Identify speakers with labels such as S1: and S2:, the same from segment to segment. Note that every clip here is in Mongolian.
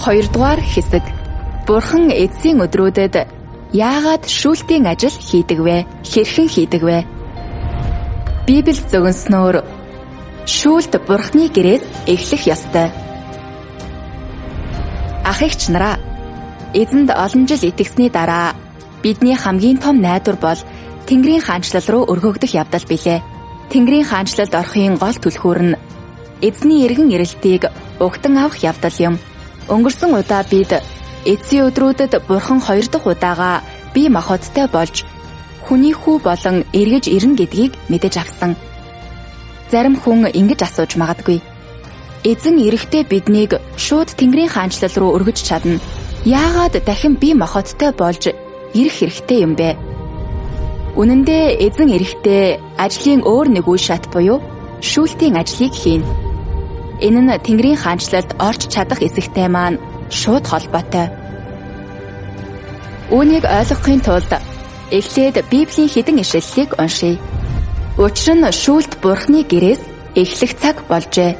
S1: 2-р хэсэг. Бурхан эцсийн өдрүүдэд яагаад шүүлтийн ажил хийдэг вэ? Хэрхэн хийдэг вэ? Библи зөвгөнснөөр шүүлт Бурханы гэрээс эхлэх ёстой. Ах эгч нараа, эзэнд олон жил итгэсний дараа бидний хамгийн том найдвар бол Тэнгэрийн хаанчлал руу өргөгдөх явдал билээ. Тэнгэрийн хаанчлалд орохын гол түлхүүр нь эзний эргэн ирэлтийг угтан авах явдал юм. Өнгөрсөн удаа бид эцсийн өдрүүдэд Бурхан 2 дахь удаага бие махбодтой болж хүний хүү болон эргэж ирнэ гэдгийг мэдэж авсан. Зарим хүн ингэж асууж магадгүй. Эзэн эрэхтэй биднийг шууд Тэнгэрийн хаанчлал руу өргөж чадна. Яагаад дахин бие махбодтой болж ирэх хэрэгтэй юм бэ? Үнэн дээр эзэн эрэхтэй ажлын өөр нэг үе шат буюу шүүлтийн ажлыг хийнэ. Энэ нь Тэнгэрийн хаанчлалд орж чадах эсэгтэй маань шууд холбоотой. Үүнийг ойлгохын тулд эхлээд Библийн хэдэн ишлэлийг уншийе. Учир нь шүүлт Бурханы гэрээс эхлэх цаг болжээ.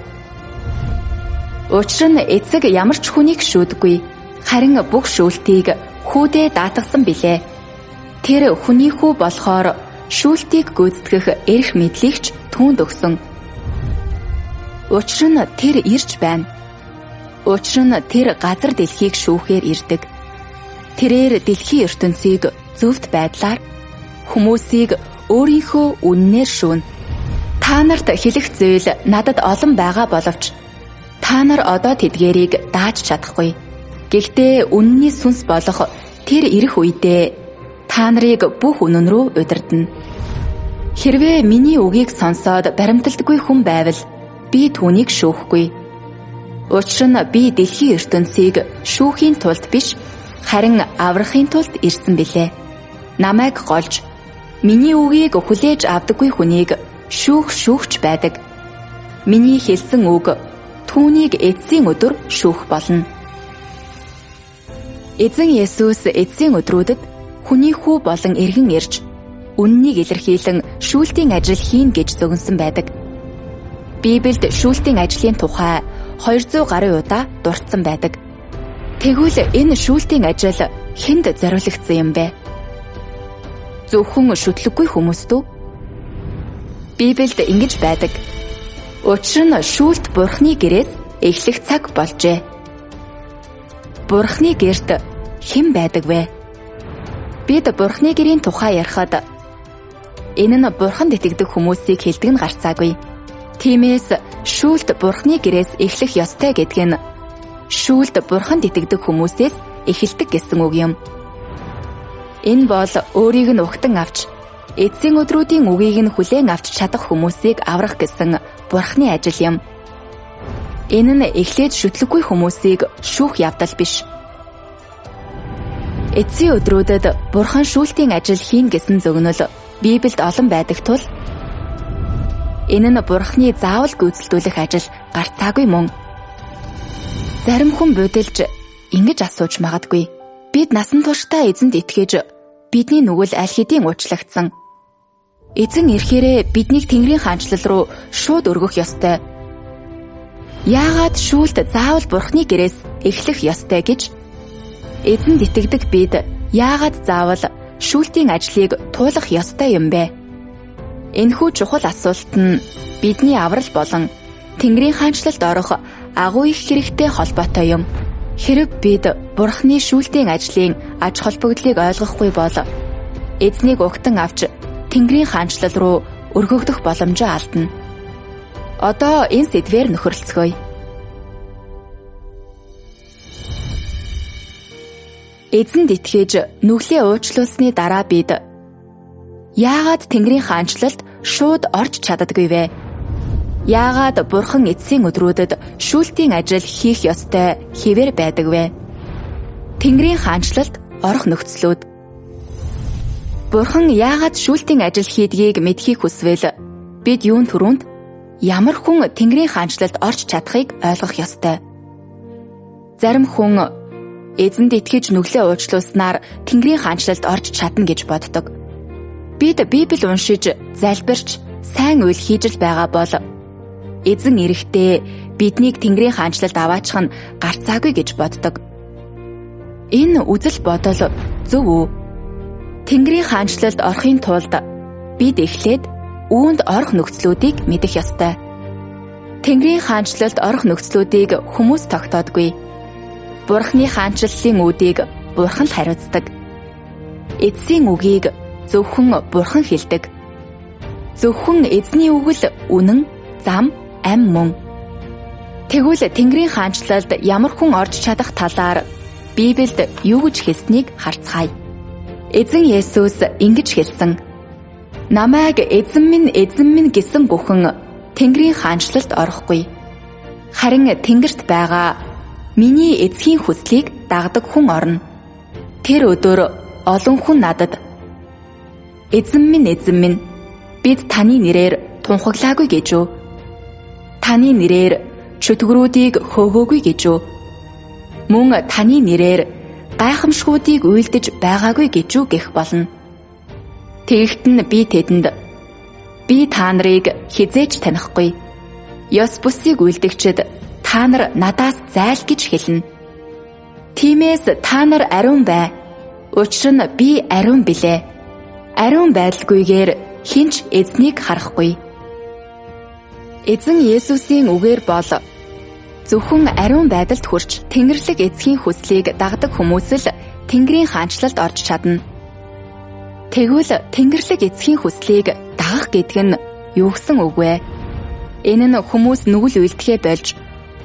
S1: Учир нь эцэг ямар ч хүнийг шүүдэггүй, харин бүх шүүлтийг хүүдээ даатгсан билээ. Тэр хүний хүү болохоор шүүлтийг гүйцэтгэх эрх мэдлэгч түүнд өгсөн. Учир нь тэр ирж байна. Учир нь тэр газар дэлхийг шүүхээр ирдэг. Тэрээр дэлхийн ертөнцийг зөвхт байдлаар хүмүүсийг өөрийнхөө үннээр шүүнэ. Та нарт хэлэх зүйл надад олон байгаа боловч та нар одоо тэдгээрийг дааж чадахгүй. Гэхдээ үнний сүнс болох тэр ирэх үедээ та нарыг бүх үнэн рүү удирдна. Хэрвээ миний үгийг сонсоод баримталдаггүй хүн байвал би түүнийг шүүхгүй. Учир нь би дэлхийн ертөнцийг шүүхийн тулд биш, харин аврахын тулд ирсэн билээ. Намайг голж, миний үгийг хүлээж авдаггүй хүнийг шүүгч байдаг. Миний хэлсэн үг түүнийг эцсийн өдөр шүүх болно. Эзэн Есүс эцсийн өдрүүдэд хүний хүү болон эргэн ирж үннийг илэрхийлэн шүүлтийн ажил хийн гэж зөвгөнсөн байдаг. Библиэд шүүлтийн ажлын тухай 200 гаруй удаа дурдсан байдаг. Тэгвэл энэ шүүлтийн ажил хэнд зориулагдсан юм бэ? Зөвхөн шүтлэггүй хүмүүст үү? Библиэд ингэж байдаг. Учир нь шүүлт Бурханы гэрээс эхлэх цаг болжээ. Бурханы гэрт хэн байдаг вэ? Бид Бурханы гэрийн тухай ярихад энэ нь Бурханд итгэдэг хүмүүсийг хэлдэг нь гарцаагүй. Тиймээс шүүлт Бурханы гэрээс эхлэх ёстой гэдэг нь шүүлт Бурханд итгэдэг хүмүүсээс эхэлдэг гэсэн үг юм. Энэ бол өөрийг нь угтан авч эцсийн өдрүүдийн үгийг нь хүлээн авч чадах хүмүүсийг аврах гэсэн Бурханы ажил юм. Энэ нь эхлээд шүтлэггүй хүмүүсийг шүүх явдал биш. Эцсийн өдрүүдэд Бурхан шүүлтийн ажил хийн гэсэн зөвнөл Библиэд олон байдаг тул энэ нь Бурханы заавал гүйцэлдүүлэх ажил гарцаагүй мөн. Зарим хүн будилж ингэж асууж магадгүй. Бид насан туршдаа эзэнд итгэж бидний нүгэл аль хэдийн уучлагдсан. Эзэн ирэхээрээ биднийг Тэнгэрийн хаанчлал руу шууд өргөх ёстой. Яагаад шүүлт заавал Бурханы гэрээс эхлэх ёстой гэж эзэнд итгэдэг бид яагаад заавал шүүлтийн ажлыг туулах ёстой юм бэ? Энэхүү чухал асуулт нь бидний аврал болон Тэнгэрийн хаанчлалд орох агуу их хэрэгтэй холбоотой юм. Хэрэг бид Бурханы шүүлтийн ажлын аж холбогдлыг ойлгохгүй бол эзнийг угтан авч Тэнгэрийн хаанчлал руу өргөгдөх боломжоо алдна. Одоо энэ сэдвээр нөхөрлөцгөөе. Эзэнд итгэж нүглээ уучлуулсны дараа бид яагаад Тэнгэрийн хаанчлалд шууд орж чаддаггүй вэ? Яагаад Бурхан эцсийн өдрүүдэд шүүлтийн ажил хийх ёстой хэвээр байдаг вэ? Тэнгэрийн хаанчлалд орох нөхцлүүд. Бурхан яагаад шүүлтийн ажил хийдгийг мэдхийг хүсвэл бид юун түрүүнд ямар хүн Тэнгэрийн хаанчлалд орж чадахыг ойлгох ёстой. Зарим хүн эзэнд итгэж нүглээ уучлуулснаар Тэнгэрийн хаанчлалд орж чадна гэж боддог. Бид Библи уншиж, залбирч, сайн үйл хийж л байгаа бол эзэн ирэхдээ биднийг Тэнгэрийн хаанчлалд аваачих нь гарцаагүй гэж боддог. Энэ үзэл бодол зөв үү? Тэнгэрийн хаанчлалд орохын тулд бид эхлээд үүнд орох нөхцлүүдийг мэдэх ёстой. Тэнгэрийн хаанчлалд орох нөхцлүүдийг хүмүүс тогтоодгүй. Бурхны хаанчлалын үүдийг Бурхан л хариуцдаг. Эцсийн үгийг зөвхөн Бурхан хэлдэг. Зөвхөн эзний үг л үнэн, зам, ам мөн. Тэгвэл Тэнгэрийн хаанчлалд ямар хүн орж чадах талаар Библиэд юу гэж хэлснийг харцгаая. Эзэн Есүс ингэж хэлсэн: "Намайг эзэн минь гэсэн бүхэн Тэнгэрийн хаанчлалд орохгүй. Харин тэнгэрт байгаа миний эцгийн хүслийг дагдаг хүн орно. Тэр өдөр олон хүн надад: Эзэн минь, бид таны нэрээр тунхаглаагүй гэж үү? Таны нэрээр чөтгөрүүдийг хөөгөөгүй гэж үү? Мөн таны нэрээр гайхамшгуудыг үйлдэж байгаагүй гэж үү гэх болно. Тэгэхэд нь би тэдэнд: Би та нарыг хизээж танихгүй. Ёс бусыг үйлдэгчэд та нар надаас зайл гэж хэлнэ. Тиймээс та нар ариун бай. Учир нь би ариун билээ. Ариун байдалгүйгээр хинч эзнийг харахгүй." Эзэн Есүсийн үгээр бол зөвхөн ариун байдалд хүрч Тэнгэрлэг эцгийн хүслийг дагдаг хүмүүс л Тэнгэрийн хаанчлалд орж чадна. Тэгвэл Тэнгэрлэг эцгийн хүслийг дагах гэдэг нь юу гэсэн үг вэ? Энэ нь хүмүүс нүгэл үйлдэхээ болж,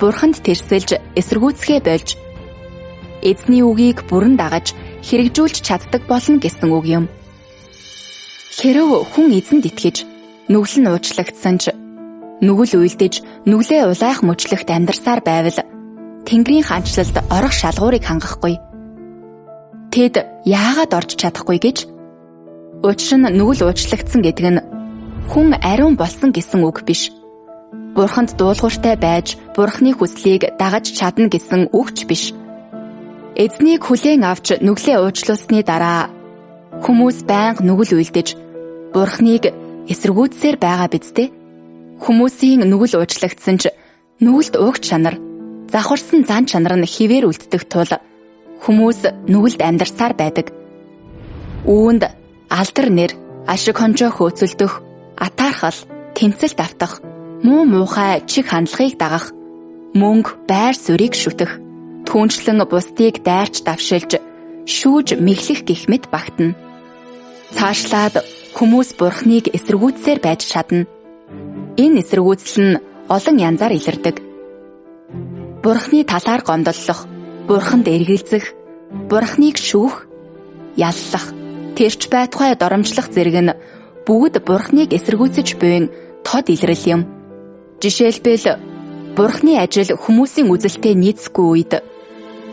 S1: Бурханд тэрсэлж, эсэргүүцэхээ болж, эзний үгийг бүрэн дагаж, хэрэгжүүлж чаддаг болно гэсэн үг юм. Хэрэв хүн эзэнд итгэж, нүгэл нь уучлагдсан ч нүгэл үйлдэж, нүглээ улайх мөчлөгт амьдарсаар байвал Тэнгэрийн хаанчлалд орох шалгуурыг хангахгүй. Тэд яагаад орж чадахгүй гэж? Учир нь нүгэл уучлагдсан гэдэг нь хүн ариун болсон гэсэн үг биш. Бурханд дуулууртай байж, Бурхны хүслийг дагаж чадна гэсэн үгч биш. Эзнийг хүлээн авч нүглээ уучлуулсны дараа хүмүүс байнга нүгэл үйлдэж, Бурхныг эсэргүүцсээр байгаа биз дээ? Хүмүүсийн нүгэл уучлагдсан ч нүгэлд уг чанар, завхарсан зан чанар нь хിവэр үлддэг тул хүмүүс нүгэлд амьдарсаар байдаг. Үүнд алдар нэр, ашиг хонжоо хөөцөлдөх, атаархал, тэнцэлт автах, муу муухай чиг хандлагыг дагах, мөнгө, байр суурийг шүтэх, түнчлэн бусдыг дайрч давшилж, шүүж мэхлэх гэх мэт багтана. Цаашлаад хүмүүс Бурхныг эсэргүүцсээр байж чадна. Энэ эсэргүүцэл нь олон янзаар илэрдэг. Бурхны талаар гомдлох, Бурханд эргэлзэх, Бурхныг шүүх, яллах, тэрч байтугай доромжлох зэрэг нь бүгд Бурхныг эсэргүүцэж буйн тод илрэл юм. Жишээлбэл Бурхны ажил хүмүүсийн үзэлтэй нийцэхгүй үед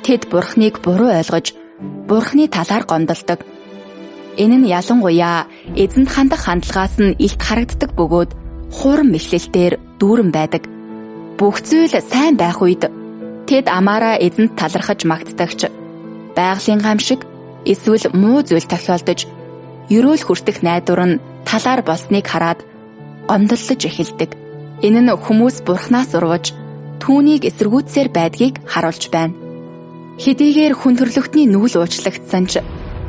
S1: тэд Бурхныг буруу ойлгож, Бурхны талаар гомдолдог. Энэ нь ялангуяа эзэнд хандах хандлагаас нь илт харагддаг бөгөөд хуурам мэхлэлтээр дүүрэн байдаг. Бүх зүйл сайн байх үед тэд амаараа эзэнд талархаж магтдагч, байгалийн гамшиг эсвэл муу зүйл тохиолдож, ерөөл хүртэх найдвар нь талаар болсныг хараад гомдлож эхэлдэг. Энэ нь хүмүүс Бурхнаас урвж, түүнийг эсэргүүцсээр байдгийг харуулж байна. Хэдийгээр хүн төрлөختний нүгэл уучлагдсан ч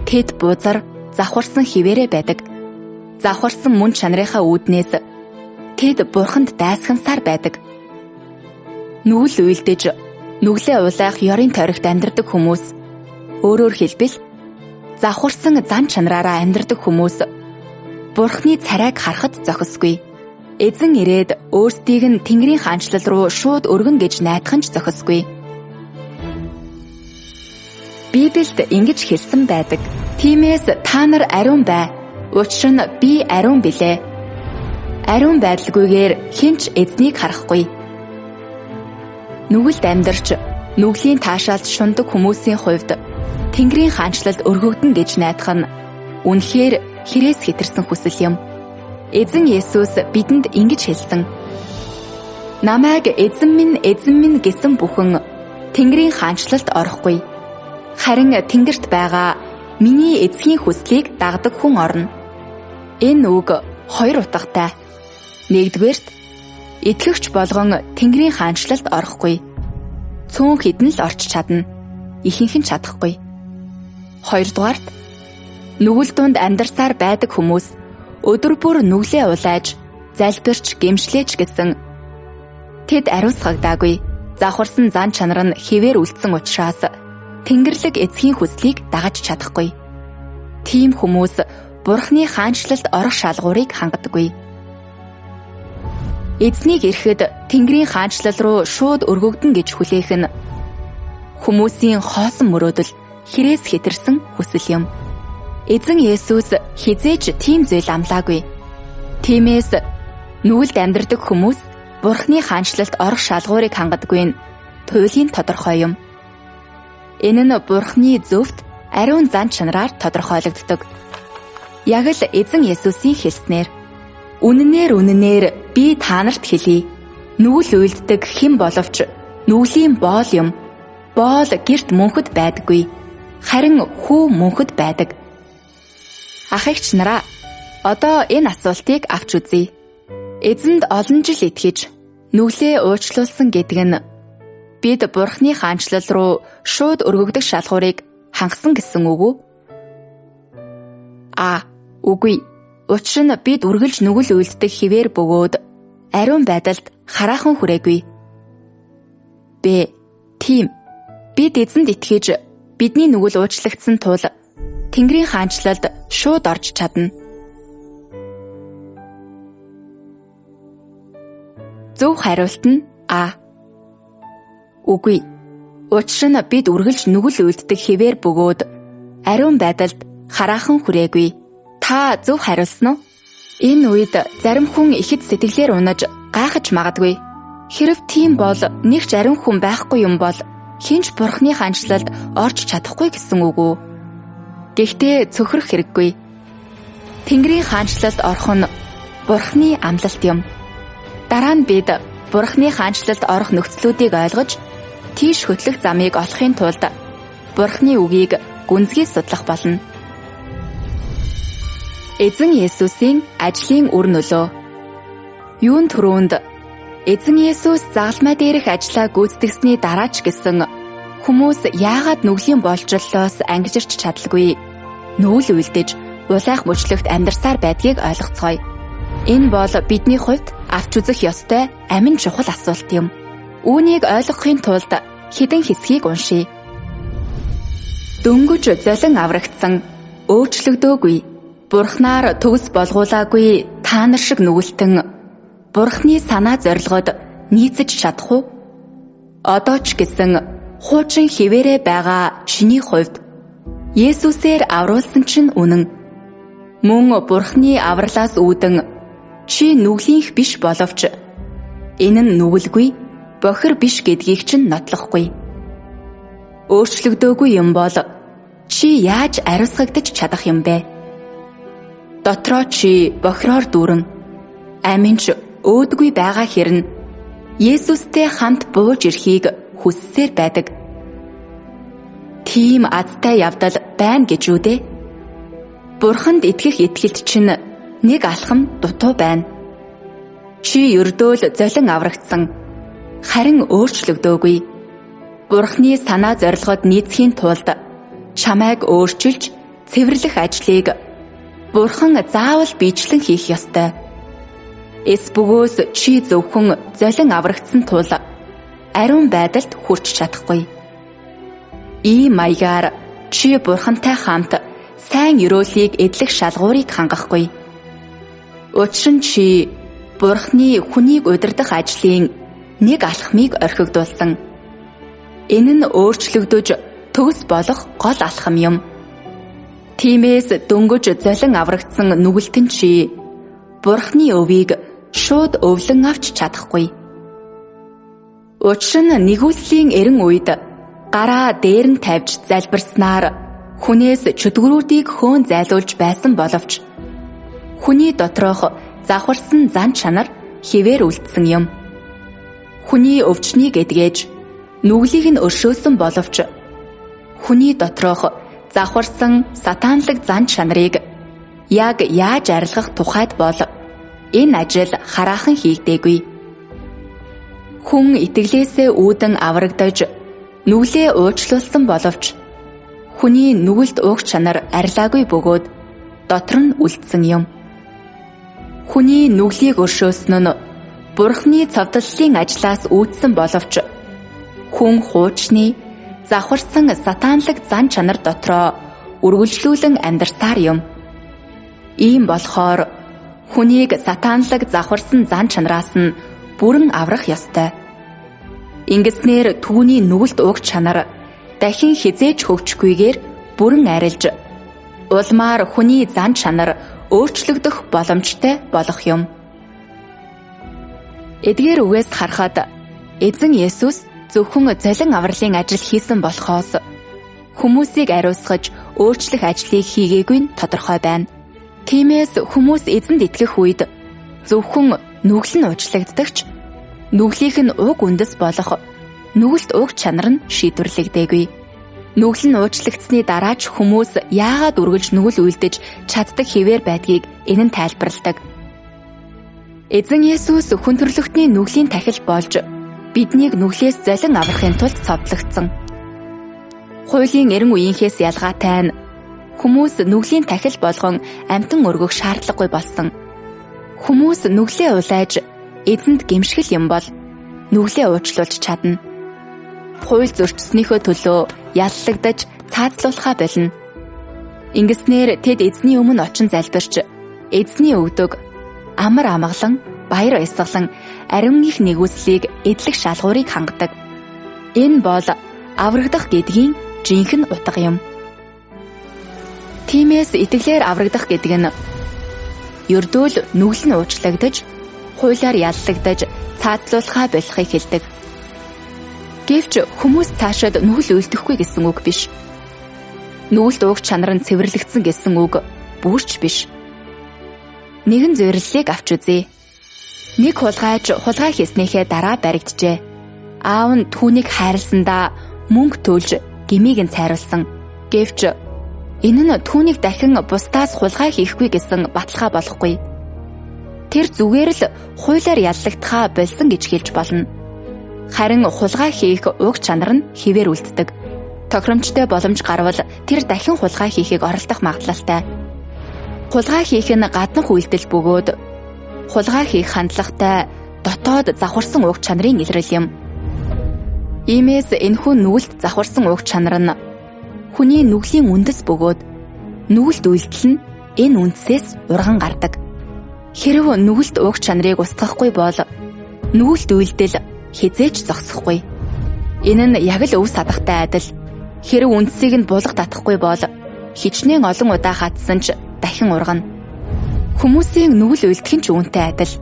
S1: тэд бузар, завхарсан хിവэрэ байдаг. Завхарсан мөн чанарынхаа үүднээс тэд Бурханд дайсагнасаар байдаг. Нүгэл үйлдэж, нүглээ улайх ёрын тойрогт амьдардаг хүмүүс, өөрөөр хэлбэл завхарсан зан чанараараа амьдардаг хүмүүс Бурхны царайг харахад зохисгүй. Эзэн ирээд өөрсдийг нь Тэнгэрийн хаанчлал руу шууд өргөн гэж найдах нь ч зохисгүй. Библиэд ингэж хэлсэн байдаг: "Тиймээс та нар ариун бай. Учир нь би ариун билээ. Ариун байдалгүйгээр хинч эзнийг харахгүй." Нүгэлд амьдарч, нүглийн таашаалд шундаг хүмүүсийн хувьд Тэнгэрийн хаанчлалд өргөгдөн гэж найдах нь үнэхээр хэрээс хэтэрсэн хүсэл юм. Эзэн Есүс бидэнд ингэж хэлсэн: "Намайг эзэн минь гэсэн бүхэн Тэнгэрийн хаанчлалд орохгүй. Харин тэнгэрт байгаа миний эцгийн хүслийг дагдаг хүн орно." Энэ үг хоёр утгатай. Нэгдүгээрт итгэгч болгон Тэнгэрийн хаанчлалд орохгүй. Цөөн хэдэн л орч чадна. Ихэнх нь чадахгүй. 2-дугаарт нүгэл дунд амьдарсаар байдаг хүмүүс өдөр бүр нүглээ улайж, залбирч, гэмшлээч гэсэн. Тэд ариусгагдаагүй. Завхарсан зан чанар нь хэвээр үлдсэн учраас Тэнгэрлэг эцгийн хүслийг дагаж чадахгүй. Тийм хүмүүс Бурхны хаанчлалд орох шалгуурыг хангадаггүй. Эзнийг ирэхэд Тэнгэрийн хаанчлал руу шууд өргөгдөн гэж хүлээх нь хүмүүсийн хоосон мөрөөдөл, хэрээс хэтэрсэн хүсэл юм. Эзэн Есүс хизээж тийм зүйл амлаагүй. Тиймээс нүгэлд амьдардаг хүмүүс Бурхны хаанчлалд орох шалгуурыг хангадаггүй нь туйлын тодорхой юм. Энэ нь Бурхны зөвхт ариун зан чанараар тодорхойлогддог. Яг л эзэн Есүсийн хэлснээр үнэнээр би та нарт хэлье. Нүгэл үйлддэг хэн боловч нүглийн боол юм. Боол гэрт мөнхөд байдаггүй. Харин хүү мөнхөд байдаг. Ах эгч нараа, одоо энэ асуултыг авч үзье. Эзэнд олон жил итгэж нүглээ уучлуулсан гэдэг нь бид Бурхны хаанчлал руу шууд өргөгдөх шалгуурыг хангасан гэсэн үг үү? Үгүй. Учир нь бид үргэлж нүгэл үйлддэг хിവэр бөгөөд ариун байдалд хараахан хүрээгүй. Тийм. Бид эзэнд итгэж бидний нүгэл уучлагдсан тул Тэнгэрийн хаанчлалд шууд орж чадна. Зөв хариулт нь Үгүй. Учир нь бид үргэлж нүгэл үйлддэг хിവэр бөгөөд ариун байдалд хараахан хүрээгүй. Та зөв хариулсан уу? Энэ үед зарим хүн ихэд сэтгэлээр унаж гайхаж магадгүй. Хэрв тийм бол нэг ч ариун хүн байхгүй юм бол хинч Бурхны хаанчлалд орж чадахгүй гэсэн үг үү? Гэхдээ цөхрөх хэрэггүй. Тэнгэрийн хаанчлалд орох нь Бурхны амлалт юм. Дараа нь бид Бурхны хаанчлалд орох нөхцлүүдийг ойлгож тийш хөтлөх замыг олохын тулд Бурхны үгийг гүнзгий судлах болно. Эзэн Есүсийн ажлын үр нөлөө. Юун түрүүнд Эзэн Есүс загалмай дээрх ажлаа гүйцэтгсэний дараа ч гэсэн хүмүүс яагаад нүглийн болжлолоос ангижирч чадалгүй нүгэл үйлдэж улайх мөчлөгт амьдарсаар байдгийг ойлгоцгоё. Энэ бол бидний хувьд авч үзэх ёстой амин чухал асуулт юм. Үүнийг ойлгохын тулд хэдэн хэсгийг уншийе. Дөнгөж золин аврагдсан, өөчлөгдөөгүй, Бурхнаар төгс болгуулаагүй та нар шиг нүгэлтэн Бурхны санаа зорилгод нийцэж чадах уу? Одоо ч гэсэн хуучин хിവэрэ байгаа чиний хувьд Есүсээр авруулсан чинь үнэн. Мөн Бурхны авралаас үүдэн чи нүглийнх биш боловч энэ нь нүгэлгүй, бохир биш гэдгийг чинь нотлохгүй. Өөрчлөгдөөгүй юм бол чи яаж ариусгагдаж чадах юм бэ? Дотроо чи бохироор дүүрэн аминч өөдгүй байгаа хэрнэ Есүстэй хамт бууж ирэхийг хүссээр байдаг. Тийм азтай явдал байна гэж үү дээ. Бурханд итгэх итгэлт чинь нэг алхам дутуу байна. Чи ердөө л золин аврагдсан, харин өөрчлөгдөөгүй. Бурхны санаа зорилгод нийцхийн тулд чамайг өөрчилж цэвэрлэх ажлыг Бурхан заавал биечлэн хийх ёстой. Эс бөгөөс чи зөвхөн золин аврагдсан тул ариун байдалд хүрч чадахгүй. Ийм маягаар чи Бурхантай хамт сайн ёроолыг эдлэх шалгуурыг хангахгүй. Учир нь чи Бурхны хүнийг удирдах ажлын нэг алхмыг орхигдуулсан. Энэ нь өөрчлөгдөж төгс болох гол алхам юм. Тиймээс дөнгөж золин аврагдсан нүгэлтэн чи Бурхны өвийг шууд өвлөн авч чадахгүй. Учир нь нэгүслийн эрен үед гараа дээр нь тавьж залбирснаар хүнээс чөтгөрүүдийг хөөн зайлуулж байсан боловч хүний доторх завхарсан зан чанар хിവэр үлдсэн юм. Хүний өвчнийг эдгэж нүглийг нь өршөөсөн боловч хүний доторх завхарсан сатанлаг зан чанарыг яг яаж арилгах тухайд бол энэ ажил хараахан хийгдээгүй. Хүн итгэлээсээ үүдэн аврагдаж нүглээ уучлуулсан боловч хүний нүгэлт уг чанар арилаагүй бөгөөд дотор нь үлдсэн юм. Хүний нүглийг өршөөсөн нь Бурхны цовдлын ажлаас үүдсэн боловч хүн хуучны завхарсан сатаанлаг зан чанар дотроо үргэлжлүүлэн амьдарсаар юм. Ийм болохоор хүнийг сатаанлаг завхарсан зан чанараас нь бүрэн аврах ёстой. Ингэснээр түүний нүгэлт уг чанар дахин хизээж хөгжихгүйгээр бүрэн арилж улмаар хүний зан чанар өөрчлөгдөх боломжтой болох юм. Эдгээр үгээс харахад эзэн Есүс зөвхөн золин авралын ажил хийсэн болохоос хүмүүсийг ариусгаж өөрчлөх ажлыг хийгээгүй нь тодорхой байна. Тиймээс хүмүүс эзэнд итгэх үед зөвхөн нүгэл нь уучлагддагч нүглийнх нь уг үндэс болох нүгэлт уг чанар нь шийдвэрлэгдээгүй. Нүгэл нь уучлагдсны дараа ч хүмүүс яагаад үргэлж нүгэл үйлдэж чаддаг хэвээр байдгийг энэ нь тайлбарладаг. Эзэн Есүс хүн төрлөختний нүглийн тахил болж биднийг нүглээс золин аврахын тулд цовдлогдсон. Хуулийн 90 үеийнхээс ялгаатай нь хүмүүс нүглийн тахил болгон амтан өргөх шаардлагагүй болсон. Хүмүүс нүглээ улайж эзэнд гэмшгэл юм бол нүглээ уучлуулж чадна. Хууль зөрчснийхөө төлөө яллагдаж цаазлуулахаа болно. Ингэснээр тэд эзний өмнө очин залбирч эзний өгдөг амар амгалан, баяр баясгалан, ариун их нэгүслийг эдлэх шалгуурыг хангадаг. Энэ бол аврагдах гэдгийн жинхэнэ утга юм. Тиймээс итгэлээр аврагдах гэдэг нь ердөөл нүгэл нь уучлагдаж, хуулиар яллагдаж, цаазлуулахаа болохыг хэлдэг. Гэвч хүмүүс цаашид нүгэл үйлдэхгүй гэсэн үг биш. Нүгэлт уг чанар нь цэвэрлэгдсэн гэсэн үг бүрч биш. Нэгэн зөвөрлөлийг авч үзье. Нэг хулгайч хулгай хийснийхээ дараа баригджээ. Аав нь түүнийг хайрласандаа мөнгө төлж гмийг нь цайруулсан. Гэвч энэ нь түүнийг дахин бусдаас хулгай хийхгүй гэсэн баталгаа болохгүй. Тэр зүгээр л хуулиар яллагдахаа болсон гэж хэлж болно. Харин хулгай хийх уг чанар нь хэвээр үлддэг. Тохиромжтой боломж гарвал тэр дахин хулгай хийхийг оролдох магадлалтай. Хулгай хийх нь гаднах үйлдэл бөгөөд хулгай хийх хандлагатай дотоод завхарсан уг чанарын илрэл юм. Иймээс энэхүү нүгэлт завхарсан уг чанар нь хүний нүглийн үндэс бөгөөд нүгэлт үйлдэл нь энэ үндсээс урган гардаг. Хэрв нүгэлт уг чанарыг устгахгүй бол нүгэлт үйлдэл хизээж зогсохгүй. Энэ нь яг л өв садахтай адил. Хэрв үндсийг нь булга татахгүй бол хичнээн олон удаа хатсан ч дахин ургана. Хүмүүсийн нүгэл үйлдэх нь ч үүнтэй адил.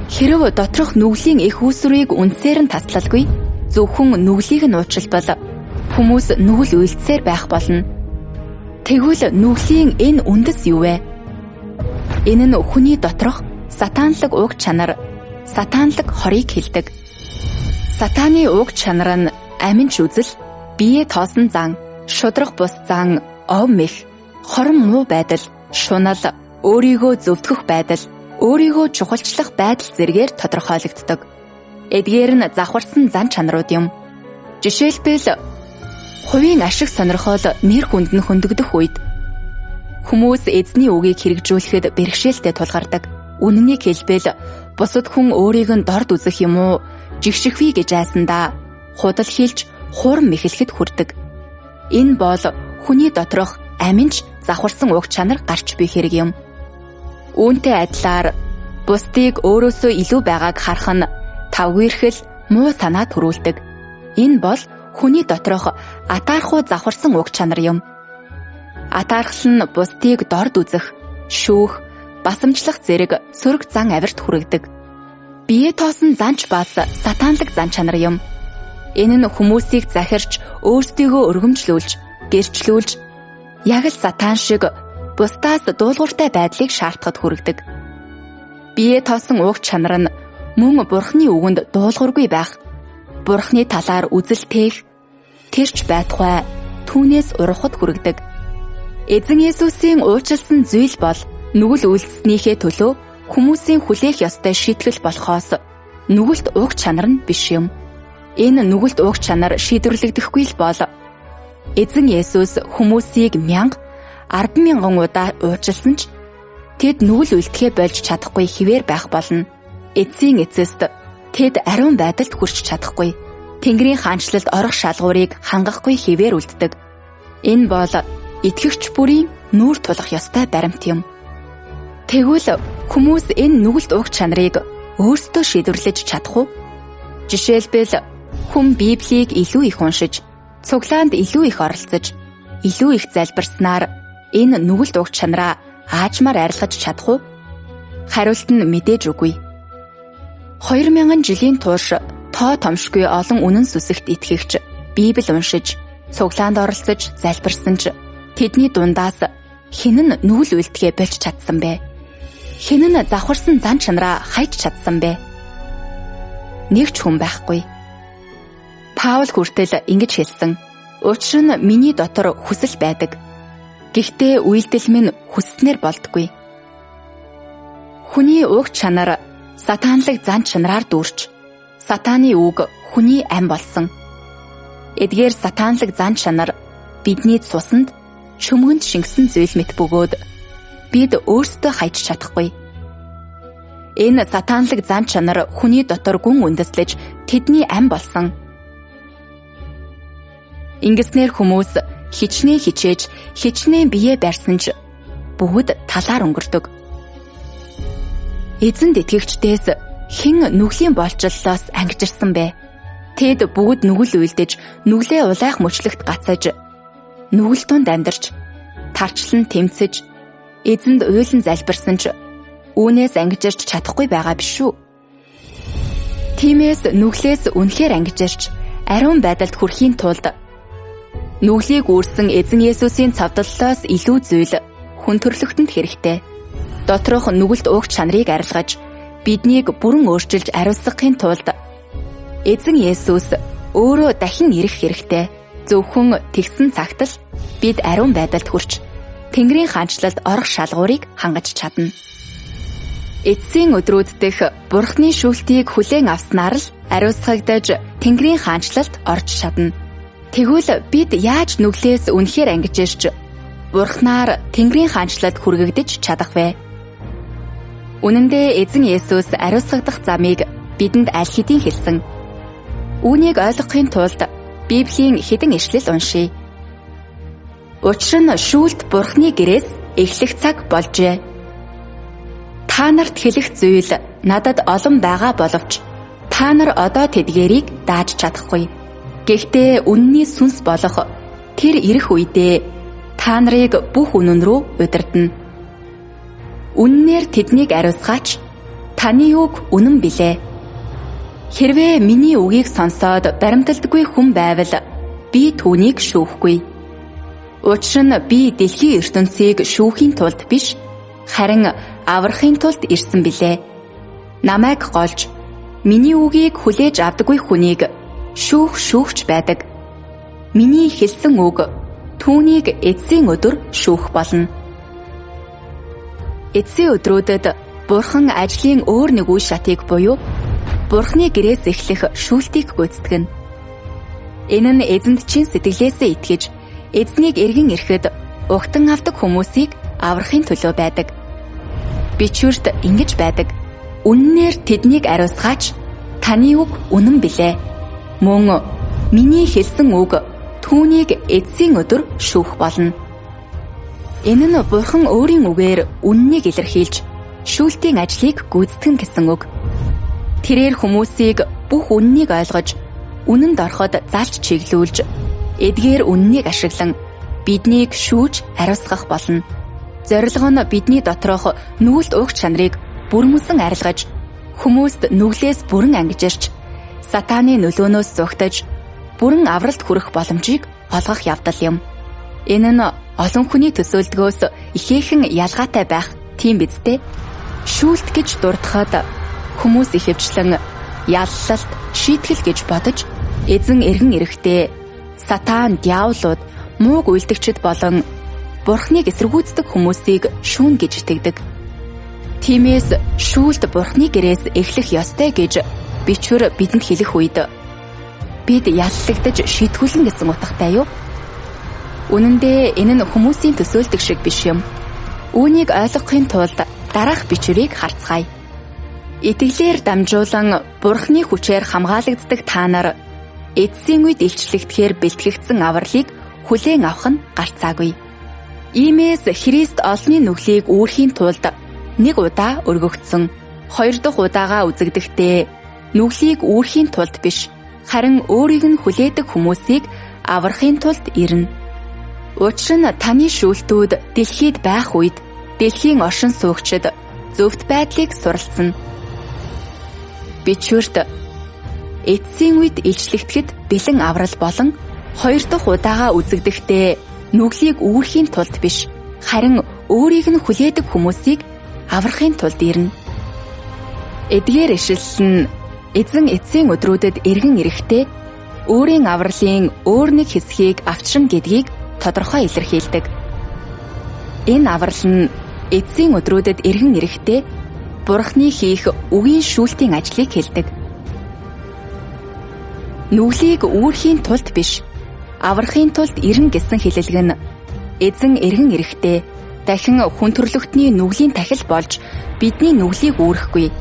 S1: Хэрв доторх нүглийн их үүсвэрийг үндсээр нь таслалгүй, зөвхөн нүглийг нь уучлбал хүмүүс нүгэл үйлдсээр байх болно. Тэгвэл нүглийн энэ үндэс юу вэ? Энэ нь хүний доторх сатаанлаг уг чанар, сатаанлаг хорийг хэлдэг. Сатааны уг чанар нь аминч үзэл, бие тоосон зан, шудрах бус зан, ов мэх, хорон муу байдал, шунал, өөрийгөө зөвтгөх байдал, өөрийгөө чухалчлах байдал зэргээр тодорхойлогддог. Эдгээр нь завхарсан зан чанарууд юм. Жишээлбэл хувийн ашиг сонирхол нэр хүнд нь хөндөгдөх үед хүмүүс эзний үгийг хэрэгжүүлэхэд бэрхшээлтэй тулгардаг. Үнэнийг хэлбэл бусад хүн өөрийг нь дорд үзэх юм уу, жигшихвэ гэж айсандаа худал хэлж хуурам мэхлэхэд хүрдэг. Энэ бол хүний доторх аминч завхарсан уг чанар гарч буй хэрэг юм. Үүнтэй адилаар бусдыг өөрөөсөө илүү байгааг харах нь тавгүйрхэл, муу санаа төрүүлдэг. Энэ бол хүний доторх атаархуу завхарсан уг чанар юм. Атаархал нь бусдыг дорд үзэх, шүүх, басамжлах зэрэг сөрөг зан авирт хүрэгдэг. Бие тоосон занч бас сатаанлаг зан чанар юм. Энэ нь хүмүүсийг захирч, өөрсдийгөө өргөмжлүүлж, гэрчлүүлж, яг л сатаан шиг бусдаас дуулууртай байдлыг шаардахад хүрэгдэг. Бие тоосон уг чанар нь мөн Бурхны үгэнд дуулуургүй байх, Бурхны талаар үзэл тээх, тэрч байтугай түүнээс урахад хүрэгдэг. Эзэн Есүсийн уучлсан зүйл бол нүгэл үйлснийхээ төлөө хүмүүсийн хүлээх ёстой шийтгэл болохоос нүгэлт уг чанар нь биш юм. Энэ нүгэлт уг чанар шийдвэрлэгдэхгүй л бол эзэн Есүс хүмүүсийг 1000 удаа уучлсан ч тэд нүгэл үлдэхээ болж чадахгүй хэвээр байх болно. Эцсийн эцэст тэд ариун байдалд хүрч чадахгүй. Тэнгэрийн хаанчлалд орох шалгуурыг хангахгүй хэвээр үлддэг. Энэ бол итгэгч бүрийн нүүр тулах ёстой баримт юм. Тэгвэл хүмүүс энэ нүгэлт уг чанарыг өөрсдөө шийдвэрлэж чадах уу? Жишээлбэл хүн Библийг илүү их уншиж, цуглаанд илүү их оролцож, илүү их залбирснаар энэ нүгэлт уг чанараа аажмаар арилгаж чадах уу? Хариулт нь мэдээж үгүй. 2000 жилийн турш тоо томшгүй олон үнэн сүсэгт итгэгч Библийг уншиж, цуглаанд оролцож, залбирсан ч тэдний дундаас хэн нь нүгэл үлдэхээ болж чадсан бэ? Хэн нь завхарсан зан чанараа хайж чадсан бэ? Нэг ч хүн байхгүй. Паул хүртэл ингэж хэлсэн. Учир нь миний дотор хүсэл байдаг. Гэхдээ үйлдэл минь хүсснээр болдгүй. Хүний уг чанар сатанлаг зан чанараар дүүрч, сатаны үг хүний ам болсон. Эдгээр сатанлаг зан чанар бидний цуснд чөмгөнд шингэсэн зүйл мэт бөгөөд бид өөрсдөө хайж чадахгүй. Энэ сатанлаг зан чанар хүний дотор гүн үндэслэж тэдний ам болсон. Ингэснээр хүмүүс хичнээн хичээж, хичнээн биеэ барьсан ч бүгд талаар өнгөрдөг. Эзэнд итгэгчдээс хэн нүглийн болчлолоос ангижирсан бэ? Тэд бүгд нүгэл үйлдэж, нүглээ улайх мөчлөгт гацаж, нүгэл тунд амьдарч, тарчлан тэмцэж, эзэнд уйлан залбирсан ч үүнээс ангижирч чадахгүй байгаа биш үү? Тиймээс нүглээс үнэхээр ангижирч, ариун байдалд хүрэхийн тулд нүглийг үүрсэн эзэн Есүсийн цавдлалаас илүү зүйл хүн төрлөختөнд хэрэгтэй. Доторх нүгэлт уг чанарыг арилгаж, биднийг бүрэн өөрчилж ариусгахын тулд эзэн Есүс өөрөө дахин ирэх хэрэгтэй. Зөвхөн тэгсэн цагт л бид ариун байдалд хүрч Тэнгэрийн хаанчлалд орох шалгуурыг хангаж чадна. Эцсийн өдрүүд дэх Бурхны шүүлтийг хүлээн авснаар л ариусгагдаж Тэнгэрийн хаанчлалд орж чадна. Тэгвэл бид яаж нүглээс үнэхээр ангижирч Бурхнаар Тэнгэрийн хаанчлалд хүргэгдэж чадах вэ? Үнэн дээр эзэн Есүс ариусгагдах замыг бидэнд аль хэдийн хэлсэн. Үүнийг ойлгохын тулд Библийн хэдэн ишлэл уншийе. Учир нь шүүлт Бурхны гэрээс эхлэх цаг болжээ. Та нарт хэлэх зүйл надад олон байгаа боловч та нар одоо тэдгээрийг дааж чадахгүй. Гэхдээ үнний сүнс болох тэр ирэх үедээ та нарыг бүх үнэн рүү удирдна. Үннээр тэднийг ариусгаач. Таны үг үнэн билээ. Хэрвээ миний үгийг сонсоод баримталдаггүй хүн байвал би түүнийг шүүхгүй. Учир нь би дэлхийн ертөнцийг шүүхийн тулд биш, харин аврахын тулд ирсэн билээ. Намайг голж, миний үгийг хүлээж авдаггүй хүнийг шүүгч байдаг. Миний хэлсэн үг түүнийг эцсийн өдөр шүүх болно. Эцсийн өдрүүдэд Бурхан ажлын өөр нэг үе шатыг буюу Бурхны гэрээс эхлэх шүүлтийг гүйцэтгэнэ. Энэ нь эзэнд чин сэтгэлээсээ итгэж, эзнийг эргэн ирэхэд угтан авдаг хүмүүсийг аврахын төлөө байдаг. Бичвэрт ингэж байдаг. Үннээр тэднийг ариусгаач. Таны үг үнэн билээ. Мөн миний хэлсэн үг түүнийг эцсийн өдөр шүүх болно. Энэ нь Бурхан өөрийн үгээр үннийг илэрхийлж, шүүлтийн ажлыг гүйцэтгэн гэсэн үг. Тэрээр хүмүүсийг бүх үннийг ойлгож, үнэнд ороход залж чиглүүлж, эдгээр үннийг ашиглан биднийг шүүж ариусгах болно. Зорилго нь бидний доторх нүгэлт уг чанарыг бүрмөсөн арилгаж, хүмүүст нүглээс бүрэн ангижирч, сатаны нөлөөнөөс зугтаж, бүрэн авралт хүрэх боломжийг олгох явдал юм. Энэ нь олон хүний төсөөлдгөөс ихээхэн ялгаатай байх тийм биз дээ. Шүүлт гэж дурдахад хүмүүс ихэвчлэн яллалт, шийтгэл гэж бодож, эзэн эргэн ирэхдээ сатан, диаволууд, мууг үйлдэгчид болон Бурхныг эсэргүүцдэг хүмүүсийг шүүн гэж итгэдэг. Тиймээс шүүлт Бурхны гэрээс эхлэх ёстой гэж бичвэр бидэнд хэлэх үед бид яллагдаж шийтгүүлэн гэсэн утгатай юу? Үнэн дээр энэ нь хүмүүсийн төсөөлдөг шиг биш юм. Үүнийг ойлгохын тулд дараах бичвэрийг харцгаая. Итгэлээр дамжуулан Бурхны хүчээр хамгаалагддаг та нар эцсийн үед илчлэгдэхээр бэлтгэгдсэн авралыг хүлээн авах нь гарцаагүй. Иймээс Христ олонний нүглийг үүрхийн тулд нэг удаа өргөгдсөн. Хоёр дахь удаагаа үзэгдэхдээ нүглийг үүрхийн тулд биш, харин өөрийг нь хүлээдэг хүмүүсийг аврахын тулд ирнэ. Учир нь таны шүүлтүүд дэлхийд байх үед дэлхийн оршин суугчид зөвхт байдлыг суралцсан. Бичвэрт эцсийн үед илчлэгдэхэд бэлэн аврал болон хоёр дахь удаагаа үзэгдэхдээ нүглийг үүрхийн тулд биш, харин өөрийг нь хүлээдэг хүмүүсийг аврахын тулд ирнэ. Эдгээр ишлэл нь эзэн эцсийн өдрүүдэд эргэн ирэхдээ өөрийн авралын өөр нэг хэсгийг авчран гэдгийг тодорхой илэрхийлдэг. Энэ аврал нь эцсийн өдрүүдэд эргэн ирэхдээ Бурхны хийх үгийн шүүлтийн ажлыг хэлдэг. Нүглийг үүрхийн тулд биш, аврахын тулд ирнэ гэсэн хэлэлг нь эзэн эргэн ирэхдээ дахин хүн төрлөختний нүглийн тахил болж бидний нүглийг үүрэхгүй,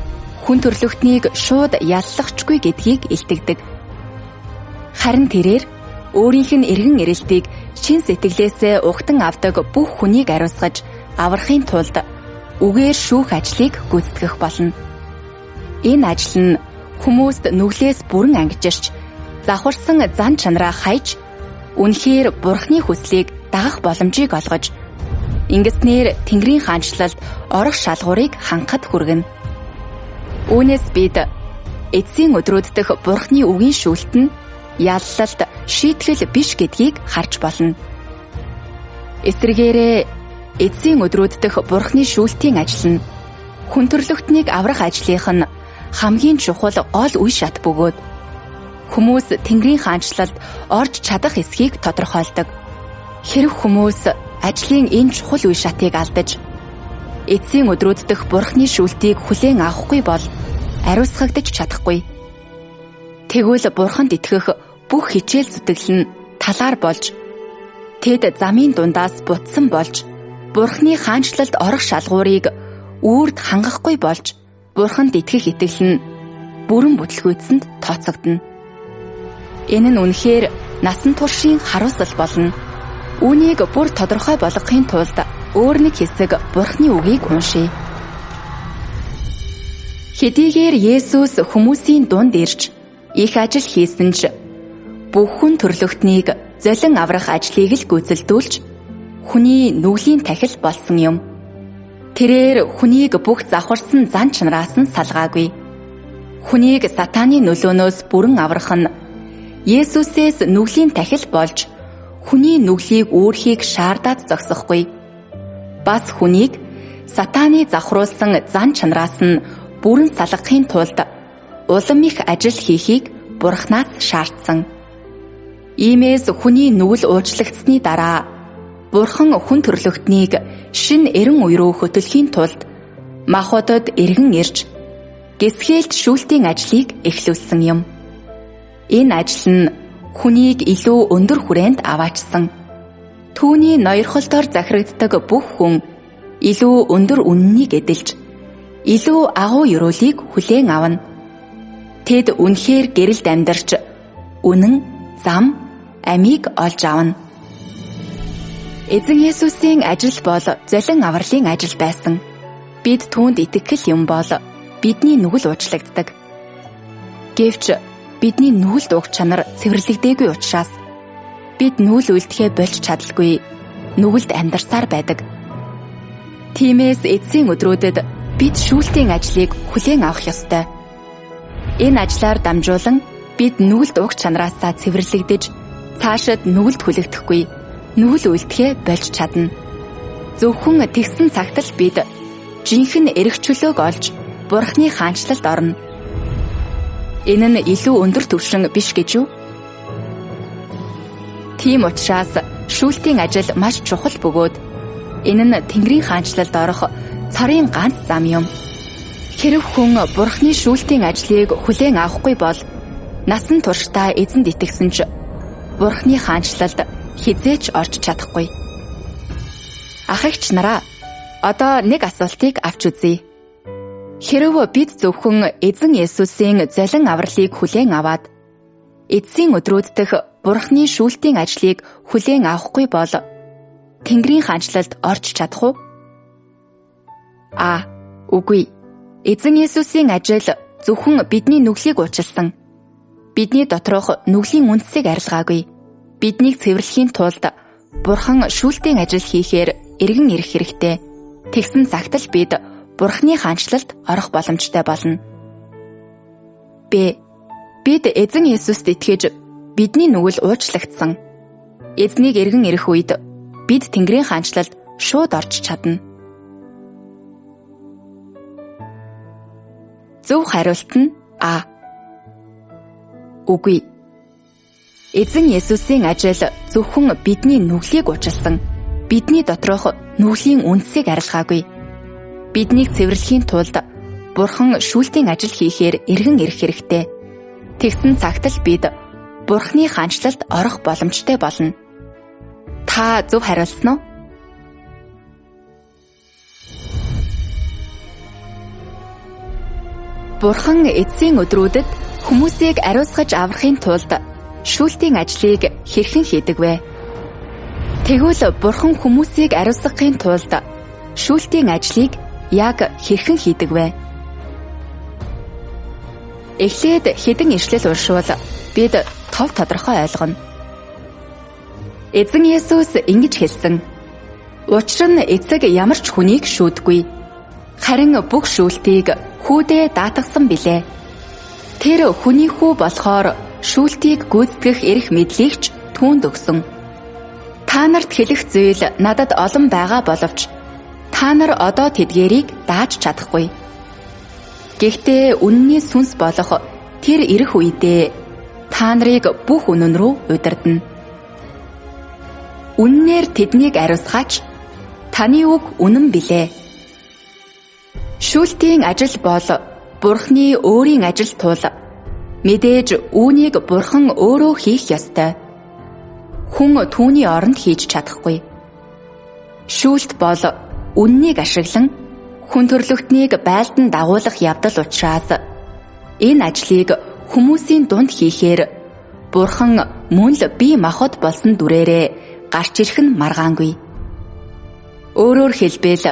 S1: хүн төрлөختнийг шууд яллахчгүй гэдгийг илтгэдэг. Харин тэрээр өөрийнх нь эргэн ирэлтийг чин сэтгэлээсээ угтан авдаг бүх хүнийг ариусгаж аврахын тулд үгээр шүүх ажлыг гүйцэтгэх болно. Энэ ажил нь хүмүүст нүглээс бүрэн ангижирч завхарсан зан чанараа хайж үнэхээр Бурхны хүслийг дагах боломжийг олгож ингэснээр Тэнгэрийн хаанчлалд орох шалгуурыг хангахад хүргэнэ. Үүнээс бид эцсийн өдрүүд дэх Бурхны үгийн шүүлт нь яллалт шийтгэл биш гэдгийг харж болно. Эсвэргээрээ эцсийн өдрүүд дэх Бурхны шүүлтийн ажил нь хүн төрлөختнийг аврах ажлынх нь хамгийн чухал гол үе шат бөгөөд хүмүүс Тэнгэрийн хаанчлалд орж чадах эсхийг тодорхойлдог. Хэрв хүмүүс ажлын энэ чухал үе шатыг алдаж эцсийн өдрүүд дэх Бурхны шүүлтийг хүлээн авахгүй бол ариусгагдаж чадахгүй. Тэгвэл Бурханд итгэх бүх хичээл зүтгэл нь талаар болж тэд замын дундаас бутсан болж Бурхны хаанчлалд орох шалгуурыг үрд хангахгүй болж Бурханд итгэх итгэл нь бүрэн бүтлгүйцэнд тооцогдно. Энэ нь үнэхээр насан туршийн харуулсал болно. Үүнийг бүр тодорхой болгохын тулд өөр нэг хэсэг Бурхны үгийг уншийе. Хэдийгээр Есүс хүмүүсийн дунд ирж их ажил хийсэн ч бүх хүн төрлөختнийг золин аврах ажлыг л гүйцэлдүүлж хүний нүглийн тахил болсон юм. Тэрээр хүнийг бүх завхарсан зан чанараас нь салгаагүй. Хүнийг сатааны нөлөөнөөс бүрэн аврах нь Есүсээс нүглийн тахил болж хүний нүглийг үүрхийг шаардаад зогсохгүй. Бас хүнийг сатааны завхруулсан зан чанараас нь бүрэн салгахын тулд улам их ажил хийхийг Бурханаас шаардсан. Иймээс хүний нүгэл уучлагдсны дараа Бурхан хүн төрлөختнийг шинэ эрен үе рүү хөтлөхийн тулд махбодод эргэн ирж гисгээлт шүүлтийн ажлыг эхлүүлсэн юм. Энэ ажил нь хүнийг илүү өндөр хүрээнд аваачсан. Түүний ноёрхолтоор захирагддаг бүх хүн илүү өндөр үннийг эдэлж илүү агуу ёроолыг хүлээн авна. Тэд үнэхээр гэрэлд амьдарч үнэн, зам, амийг олж авна. Эзэн Есүсийн ажил бол золин авралын ажил байсан. Бид түүнд итгэл юм бол бидний нүгэл уучлагддаг. Гэвч бидний нүгэлд уг чанар цэвэрлэгдээгүй учраас бид нүгэл үлдэхээ болж чадалгүй, нүгэлд амьдарсаар байдаг. Тиймээс эцсийн өдрүүдэд бид шүүлтийн ажлыг хүлээн авах ёстой. Энэ ажлаар дамжуулан бид нүгэлд уг чанараасаа цэвэрлэгдэж цаашид нүгэлд хүлэгдэхгүй, нүгэл үлдэхээ болж чадна. Зөвхөн тэгсэн цагт л бид жинхэнэ эрх чөлөөг олж Бурхны хаанчлалд орно. Энэ нь илүү өндөр түвшин биш гэж юу? Тийм учраас шүүлтийн ажил маш чухал бөгөөд энэ нь Тэнгэрийн хаанчлалд орох цорын ганц зам юм. Хэрэв хүн Бурхны шүүлтийн ажлыг хүлээн авахгүй бол насан туршдаа эзэнд итгэсэн ч Бурхны хаанчлалд хизээч орж чадахгүй. Ах эгч нараа, одоо нэг асуултыг авч үзье. Хэрэв бид зөвхөн эзэн Есүсийн золин авралыг хүлээн аваад эцсийн өдрүүд дэх Бурхны шүүлтийн ажлыг хүлээн авахгүй бол Тэнгэрийн хаанчлалд орж чадах уу? Үгүй. Эзэн Есүсийн ажил зөвхөн бидний нүглийг уучлсан. Бидний доторх нүглийн үндсийг арилгаагүй. Биднийг цэвэрлэхийн тулд Бурхан шүүлтийн ажил хийхээр эргэн ирэх хэрэгтэй. Тэгсэн цагт л бид Бурханы хаанчлалд орох боломжтой болно. Бид эзэн Есүст итгэж бидний нүгэл уучлагдсан. Эзнийг эргэн ирэх үед бид Тэнгэрийн хаанчлалд шууд орж чадна. Зөв хариулт нь Үгүй. Эзэн Есүсийн ажил зөвхөн бидний нүглийг уучлсан. Бидний доторх нүглийн үндсийг арилгаагүй. Биднийг цэвэрлэхийн тулд Бурхан шүүлтийн ажил хийхээр эргэн ирэх хэрэгтэй. Тэгсэн цагт л бид Бурханы хаанчлалд орох боломжтой болно. Та зөв хариулсан уу? Бурхан эцсийн өдрүүдэд хүмүүсийг ариусгаж аврахын тулд шүүлтийн ажлыг хэрхэн хийдэг вэ? Тэгвэл Бурхан хүмүүсийг ариусгахын тулд шүүлтийн ажлыг яг хэрхэн хийдэг вэ? Эхлээд хэдэн ишлэл уншвал бид тодорхой ойлгоно. Эзэн Есүс ингэж хэлсэн: "Учир нь эцэг ямар ч хүнийг шүүдгүй. Харин бүх шүүлтийг хүүдээ даатгсан билээ. Тэр хүний хүү болохоор шүүлтийг гүйцэтгэх эрх мэдлийг ч түүнд өгсөн. Та нарт хэлэх зүйл надад олон байгаа боловч та нар одоо тэдгээрийг дааж чадахгүй. Гэхдээ үнний сүнс болох тэр ирэх үедээ та нарыг бүх үнэн рүү удирдана. Үннээр тэднийг ариусгаач, таны үг үнэн билээ." Шүүлтийн ажил бол Бурханы өөрийн ажил тул мэдээж үүнийг Бурхан өөрөө хийх ёстой. Хүн түүний оронд хийж чадахгүй. Шүүлт бол үннийг ашиглан хүн төрлөختнийг байлдан дагуулах явдал учраас энэ ажлыг хүмүүсийн дунд хийхээр Бурхан мөн л бие махбод болсон дүрээрээ гарч ирэх нь маргаангүй. Өөрөөр хэлбэл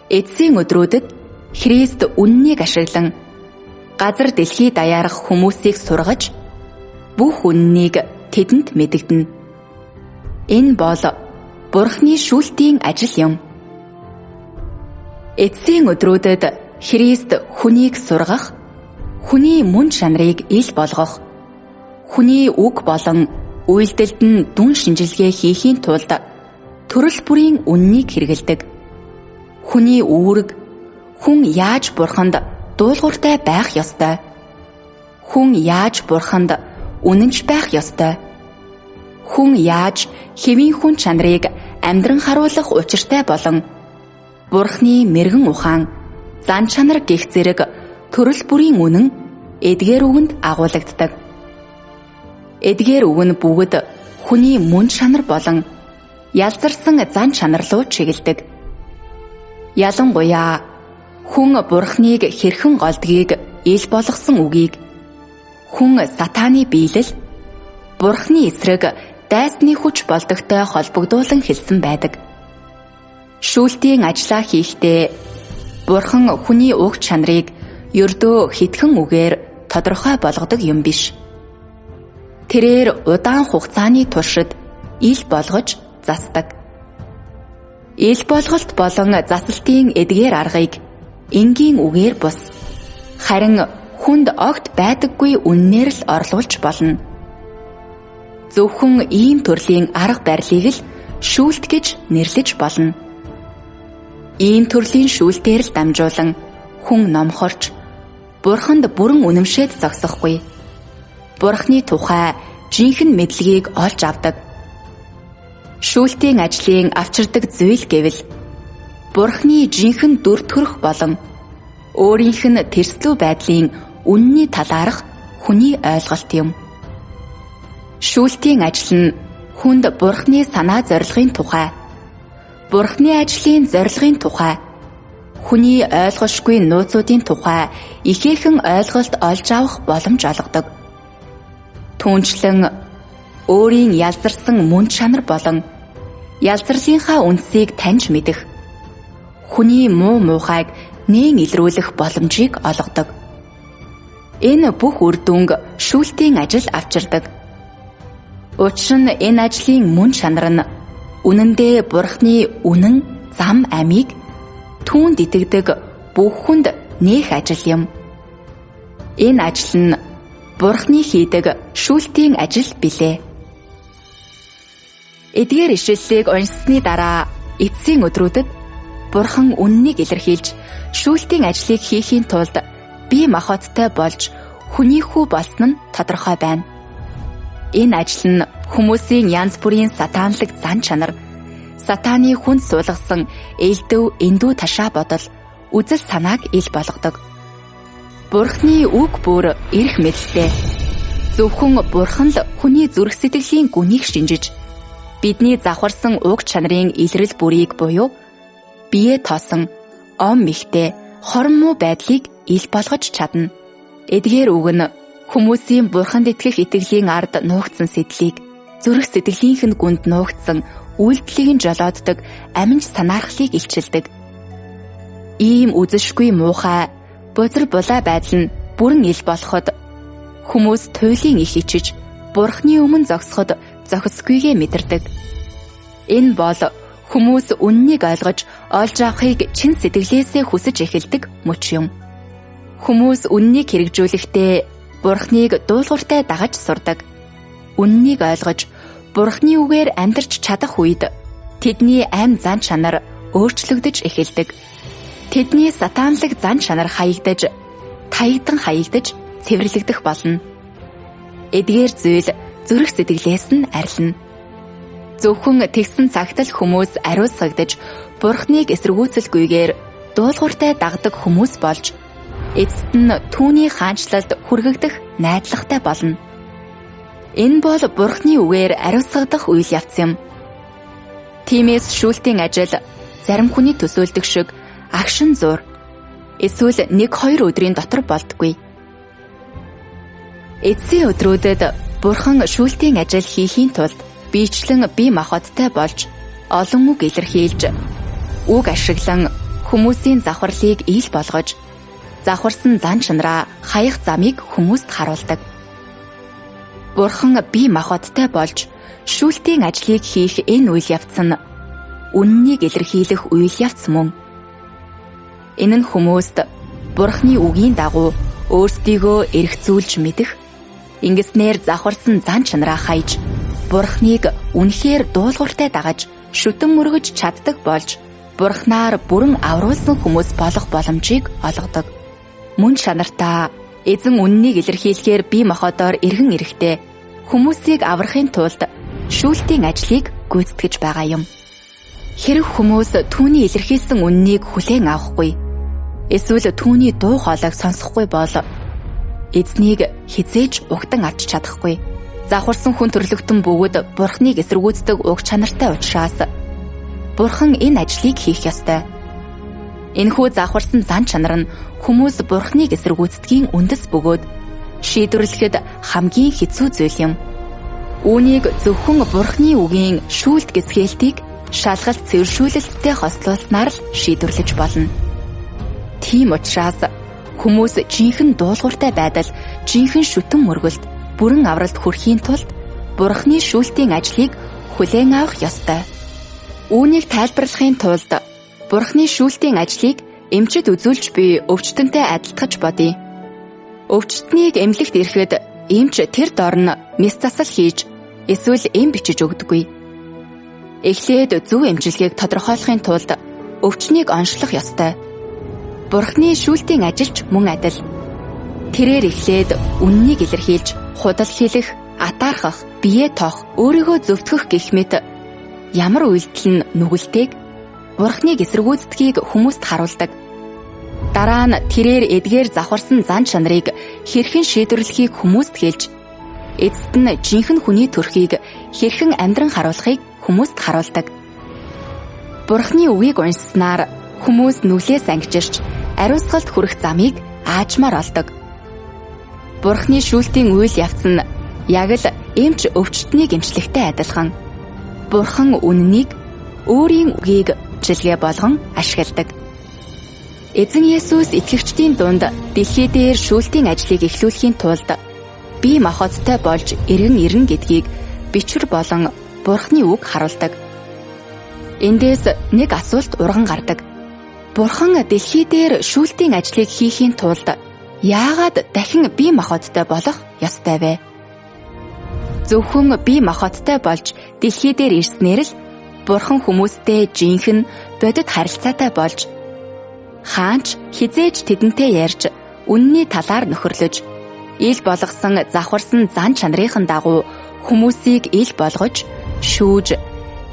S1: эцсийн өдрүүдэд Христ үннийг ашиглан газар дэлхий даяарх хүмүүсийг сургаж бүх үннийг тэдэнд мэдэгдэнэ. Энэ бол Бурханы шүүлтийн ажил юм. Эцсийн өдрүүдэд Христ хүнийг сургах, хүний мөн чанарыг ил болгох, хүний үг болон үйлдэлд нь дүн шинжилгээ хийхийн тулд төрөл бүрийн үннийг хэрэгэлдэг. Хүний үүрэг, хүн яаж Бурханд дуулууртай байх ёстой? Хүн яаж Бурханд үнэнч байх ёстой? Хүн яаж хэвийн хүн чанарыг амьдран харуулах учиртай болон Бурханы мэргэн ухаан, зан чанар гэх зэрэг төрөл бүрийн үнэн эдгээр үгэнд агуулгаддаг. Эдгээр үг нь бүгд хүний мөн чанар болон ялзарсан зан чанар руу чиглэдэг. Ялангуяа хүн Бурханыг хэрхэн голдгийг ил болгосон үгийг хүн сатааны биелэл, Бурханы эсрэг дайсны хүч болдогтой холбогдуулан хэлсэн байдаг. Шүүлтийн ажлаа хийхдээ Бурхан хүний уг чанарыг ердөө хитгэн үгээр тодорхой болгодог юм биш. Тэрээр удаан хугацааны туршид ил болгож засдаг. Ил болголт болон засалтын эдгээр аргыг энгийн үгээр бус, харин хүнд огт байдаггүй үннээр л орлуулж болно. Зөвхөн ийм төрлийн арга барилыг л шүүлт гэж нэрлэж болно. Ийм төрлийн шүүлтээр л дамжуулан хүн номхорч Бурханд бүрэн үнэмшээд зогсохгүй. Бурханы тухай жинхэнэ мэдлэгийг олж авдаг. Шүүлтийн ажлын авчирдаг зүйл гэвэл Бурханы жинхэнэ дүр төрх болон өөрийнх нь тэрслүү байдлын үнний талаарх хүний ойлголт юм. Шүүлтийн ажил нь хүнд Бурхны санаа зорилгын тухай, Бурхны ажлын зорилгын тухай, хүний ойлгошгүй нууцуудын тухай ихээхэн ойлголт олж авах боломж олгодог. Түүнчлэн өөрийн ялзарсан мөн чанар болон ялзарлынхаа үндсийг таньж мэдэх, хүний муу муухайг нээн илрүүлэх боломжийг олгодог. Энэ бүх үр дүнг шүүлтийн ажил авчирдаг. Учир нь энэ ажлын мөн чанар нь үнэндээ Бурхны үнэн зам амийг түүнд итгэдэг бүх хүнд нээх ажил юм. Энэ ажил нь Бурхны хийдэг шүүлтийн ажил билээ. Эдгээр ишлэлийг уншсаны дараа эцсийн өдрүүдэд Бурхан үннийг илэрхийлж шүүлтийн ажлыг хийхийн тулд бие махбодтой болж хүний хүү болсон нь тодорхой байна. Энэ ажил нь хүмүүсийн янз бүрийн сатанлаг зан чанар, сатаны хүнд суулгасан элдв эндүү ташаа бодол, үзэл санааг ил болгодог. Бурхны үг бүр эрх мэдэлтэй. Зөвхөн Бурхан л хүний зүрх сэтгэлийн гүнийг шинжиж, бидний завхарсан уг чанарын илрэл бүрийг буюу бие тоосон, ом михтэй, хорон муу байдлыг ил болгож чадна. Эдгээр үг нь хүмүүсийн Бурханд итгэх итгэлийн ард нуугдсан сэдлийг, зүрх сэтгэлийнх нь гүнд нуугдсан үйлдэлийг нь жолооддог аминж санаархлыг илчилдэг. Ийм үзэшгүй муухай, бузар булаа байдал нь бүрэн ил болоход хүмүүс туйлын их ичиж, Бурхны өмнө зогсоход зохисгүйгээ мэдэрдэг. Энэ бол хүмүүс үннийг ойлгож, олж авахыг чин сэтгэлээсээ хүсэж эхэлдэг мөч юм. Хүмүүс үннийг хэрэгжүүлэхдээ Бурхныг дуулууртай дагаж сурдаг. Үннийг ойлгож, Бурхны үгээр амьдарч чадах үед тэдний амь зан чанар өөрчлөгдөж эхэлдэг. Тэдний сатанлаг зан чанар хаягдаж, таягдан хаягдаж, цэвэрлэгдэх болно. Эдгээр зүйл зүрх сэтгэлээс нь арилна. Зөвхөн тэгсэн цагт л хүмүүс ариусгагдаж, Бурхныг эсэргүүцэлгүйгээр дуулууртай дагдаг хүмүүс болж, эцэст нь түүний хаанчлалд хүргэгдэх найдвартай болно. Энэ бол Бурхны үгээр ариусгадах үйл явц юм. Тиймээс шүүлтийн ажил зарим хүний төсөөлдөг шиг агшин зур, эсвэл 1-2 өдрийн дотор болдоггүй. Эцсийн өдрүүдэд Бурхан шүүлтийн ажил хийхийн тулд биечлэн бие махбодтой болж, олон үг илэрхийлж, үг ашиглан хүмүүсийн завхарлыг ил болгож, завхарсан зан чанараа хаях замыг хүмүүст харуулдаг. Бурхан бие махбодтой болж шүүлтийн ажлыг хийх энэ үйл явц нь үннийг илэрхийлэх үйл явц мөн. Энэ нь хүмүүст Бурхны үгийн дагуу өөрсдийгөө эргцүүлж мэдэх, ингэснээр завхарсан зан чанараа хайж, Бурхныг үнэхээр дуулууртай дагаж, шүтэн мөргөж чаддаг болж, Бурхнаар бүрэн авруулсан хүмүүс болох боломжийг олгодог. Мөн чанартаа эзэн үннийг илэрхийлэхээр бие махбодоор эргэн эрэхтэй хүмүүсийг аврахын тулд шүүлтийн ажлыг гүйцэтгэж байгаа юм. Хэрэг хүмүүс түүний илэрхийлсэн үннийг хүлээн авахгүй, эсвэл түүний дуу хоолойг сонсохгүй бол эзнийг хизээж угтан авч чадахгүй. Завхарсан хүн төрлөختөн бүгд Бурхныг эсэргүүцдэг уг чанартай учраас Бурхан энэ ажлыг хийх ёстой. Энэхүү завхарсан зан чанар нь хүмүүс Бурхныг эсэргүүцдгийн үндэс бөгөөд шийдвэрлэхэд хамгийн хэцүү зүйл юм. Үүнийг зөвхөн Бурхны үгийн шүүлт гисгээлтийг шалгалт цэвэршүүлэлттэй хослуулснаар л шийдвэрлэж болно. Тийм учраас хүмүүс жинхэнэ дуулууртай байдал, жинхэнэ шүтэн мөргөлд, бүрэн авралт хүрэхийн тулд Бурхны шүүлтийн ажлыг хүлээн авах ёстой. Үүнийг тайлбарлахын тулд Бурхны шүүлтийн ажлыг эмчэд үзүүлж буй өвчтөнтэй адилтгаж бодъё. Өвчтнийг эмнэлэгт ирэхэд эмч тэр дор нь мэс засал хийж, эсвэл эм бичиж өгдөггүй. Эхлээд зөв эмчилгээг тодорхойлохын тулд өвчнийг онцлох ёстой. Бурхны шүүлтийн ажилч мөн адил. Тэрээр эхлээд үннийг илэрхийлж, худал хэлэх, атаархах, бие тоох, өөрийгөө зөвтгөх гэх мэт ямар үйлдэл нь нүгэлтэйг, Бурхныг эсэргүүцдгийг хүмүүст харуулдаг. Дараа нь тэрээр эдгээр завхарсан зан чанарыг хэрхэн шийдвэрлэхийг хүмүүст хэлж, эцэст нь жинхэнэ хүний төрхийг хэрхэн амьдран харуулахыг хүмүүст харуулдаг. Бурхны үгийг уншсанаар хүмүүс нүглээс ангижирч ариусгалд хүрэх замыг аажмаар олдог. Бурхны шүүлтийн үйл явц нь яг л эмч өвчтнийг эмчлэхтэй адилхан. Бурхан үннийг, өөрийн үгийг жилгээ болгон ашигладаг. Эзэн Есүс итгэгчдийн дунд дэлхий дээр шүүлтийн ажлыг эхлүүлэхийн тулд бие махбодтой болж иргэн гэдгийг бичвэр болон Бурхны үг харуулдаг. Эндээс нэг асуулт урган гардаг. Бурхан дэлхий дээр шүүлтийн ажлыг хийхийн тулд яагаад дахин бие махбодтой болох ёстой вэ? Зөвхөн бие махбодтой болж дэлхий дээр ирснээр л Бурхан хүмүүстэй жинхэнэ бодит харилцаатай болж хаанч хизээж тэдэнтэй ярьж үнний талаар нөхөрлөж ил болгосон завхарсан зан чанарын дагуу хүмүүсийг ил болгож шүүж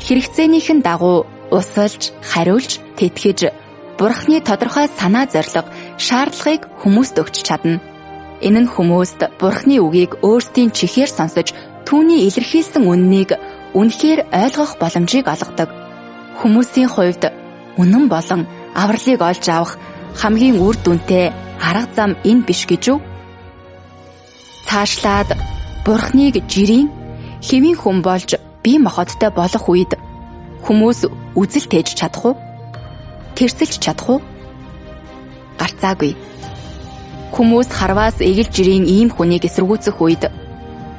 S1: хэрэгцээнийхэн дагуу усалж хариулж тэтгэж Бурхны тодорхой санаа зорилго шаардлагыг хүмүүст өгч чадна. Энэ нь хүмүүст Бурхны үгийг өөрсдийн чихээр сонсож түүний илэрхийлсэн үннийг үнэхээр ойлгох боломжийг олгодог. Хүмүүсийн хувьд үнэн болон авралыг олж авах хамгийн үр дүнтэй арга зам энэ биш гэж үү? Цаашлаад Бурхныг жирийн хэвийн хүн болж бие махбодтой болох үед хүмүүс үзэл тээж чадах уу? Тэрсэлж чадах уу? Гарцаагүй. Хүмүүс харваас эгэл жирийн ийм хүнийг эсэргүүцэх үед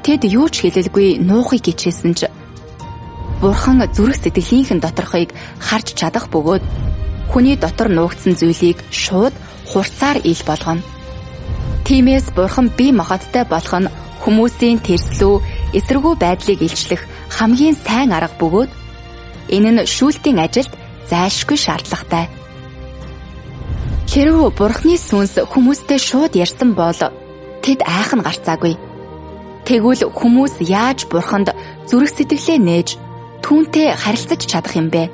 S1: тэд юу ч хэлэлгүй нуухыг хичээсэн ч Бурхан зүрх сэтгэлийнхэн доторхыг харж чадах бөгөөд хүний дотор нуугдсан зүйлийг шууд хурцаар ил болгоно. Тиймээс Бурхан бие махбодтой болох нь хүмүүсийн тэрслүү эсэргүү байдлыг илчлэх хамгийн сайн арга бөгөөд энэ нь шүүлтийн ажилд зайлшгүй шаардлагатай. Хэрвээ Бурхны сүнс хүмүүстэй шууд ярьсан бол тэд айхан гарцаагүй. Тэгвэл хүмүүс яаж Бурханд зүрх сэтгэлээ нээж түүнтэй харилцаж чадах юм бэ?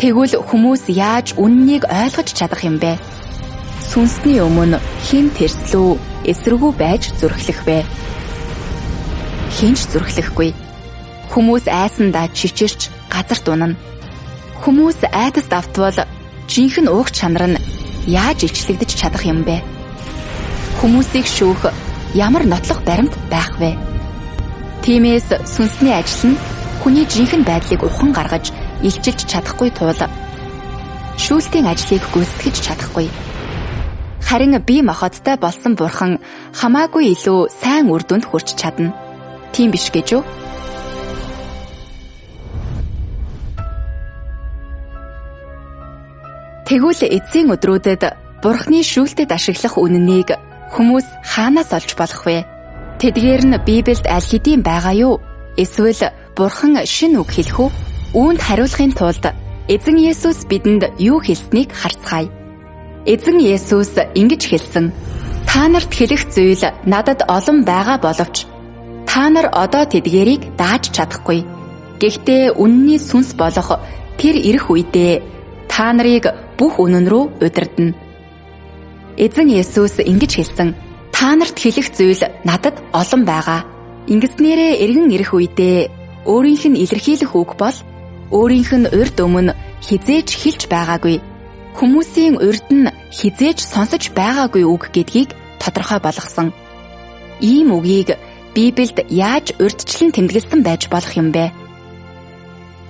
S1: Тэгвэл хүмүүс яаж үннийг ойлгож чадах юм бэ? Сүнсний өмнө хэн тэрслүү эсрэгүү байж зүрхлэх вэ? Хинч зүрхлэхгүй. Хүмүүс айсандаа чичирч газар дунана. Хүмүүс айдас давтвал жинхэнэ уух чанар нь яаж илчлэгдэж чадах юм бэ? Хүмүүсийг шүүх ямар нотлох баримт байх вэ? Тиймээс сүнсний ажил нь хүний жинхэнэ байдлыг ухаан гаргаж илчилж чадахгүй тул шүүлтийн ажлыг гүйцэтгэж чадахгүй. Харин бие махбодтой болсон Бурхан хамаагүй илүү сайн үр дүнд хүрч чадна. Тийм биш гэж үү? Тэгвэл эцсийн өдрүүдэд Бурхны шүүлтэд ашиглах үннийг хүмүүс хаанаас олж болох вэ? Тэдгээр нь Библиэд аль хэдийн байгаа юу? Эсвэл Бурхан шинэ үг хэлэх үү? Үүнд хариулахын тулд Эзэн Есүс бидэнд юу хэлснийг харцгаая. Эзэн Есүс ингэж хэлсэн: "Та нарт хэлэх зүйл надад олон байгаа боловч та нар одоо тэдгээрийг дааж чадахгүй. Гэхдээ үнний сүнс болох тэр ирэх үедээ та нарыг бүх үнэн рүү удирдна." Эзэн Есүс ингэж хэлсэн: "Та нарт хэлэх зүйл надад олон байгаа. Ингэснээрээ эргэн ирэх үедээ өөрийнх нь илэрхийлэх үг бол өөрийнх нь урьд өмнө хизээж хэлж байгаагүй, хүмүүсийн урьд нь хизээж сонсож байгаагүй үг гэдгийг тодорхой болгосон." Ийм үгийг Библиэд яаж урьдчилан тэмдэглэсэн байж болох юм бэ?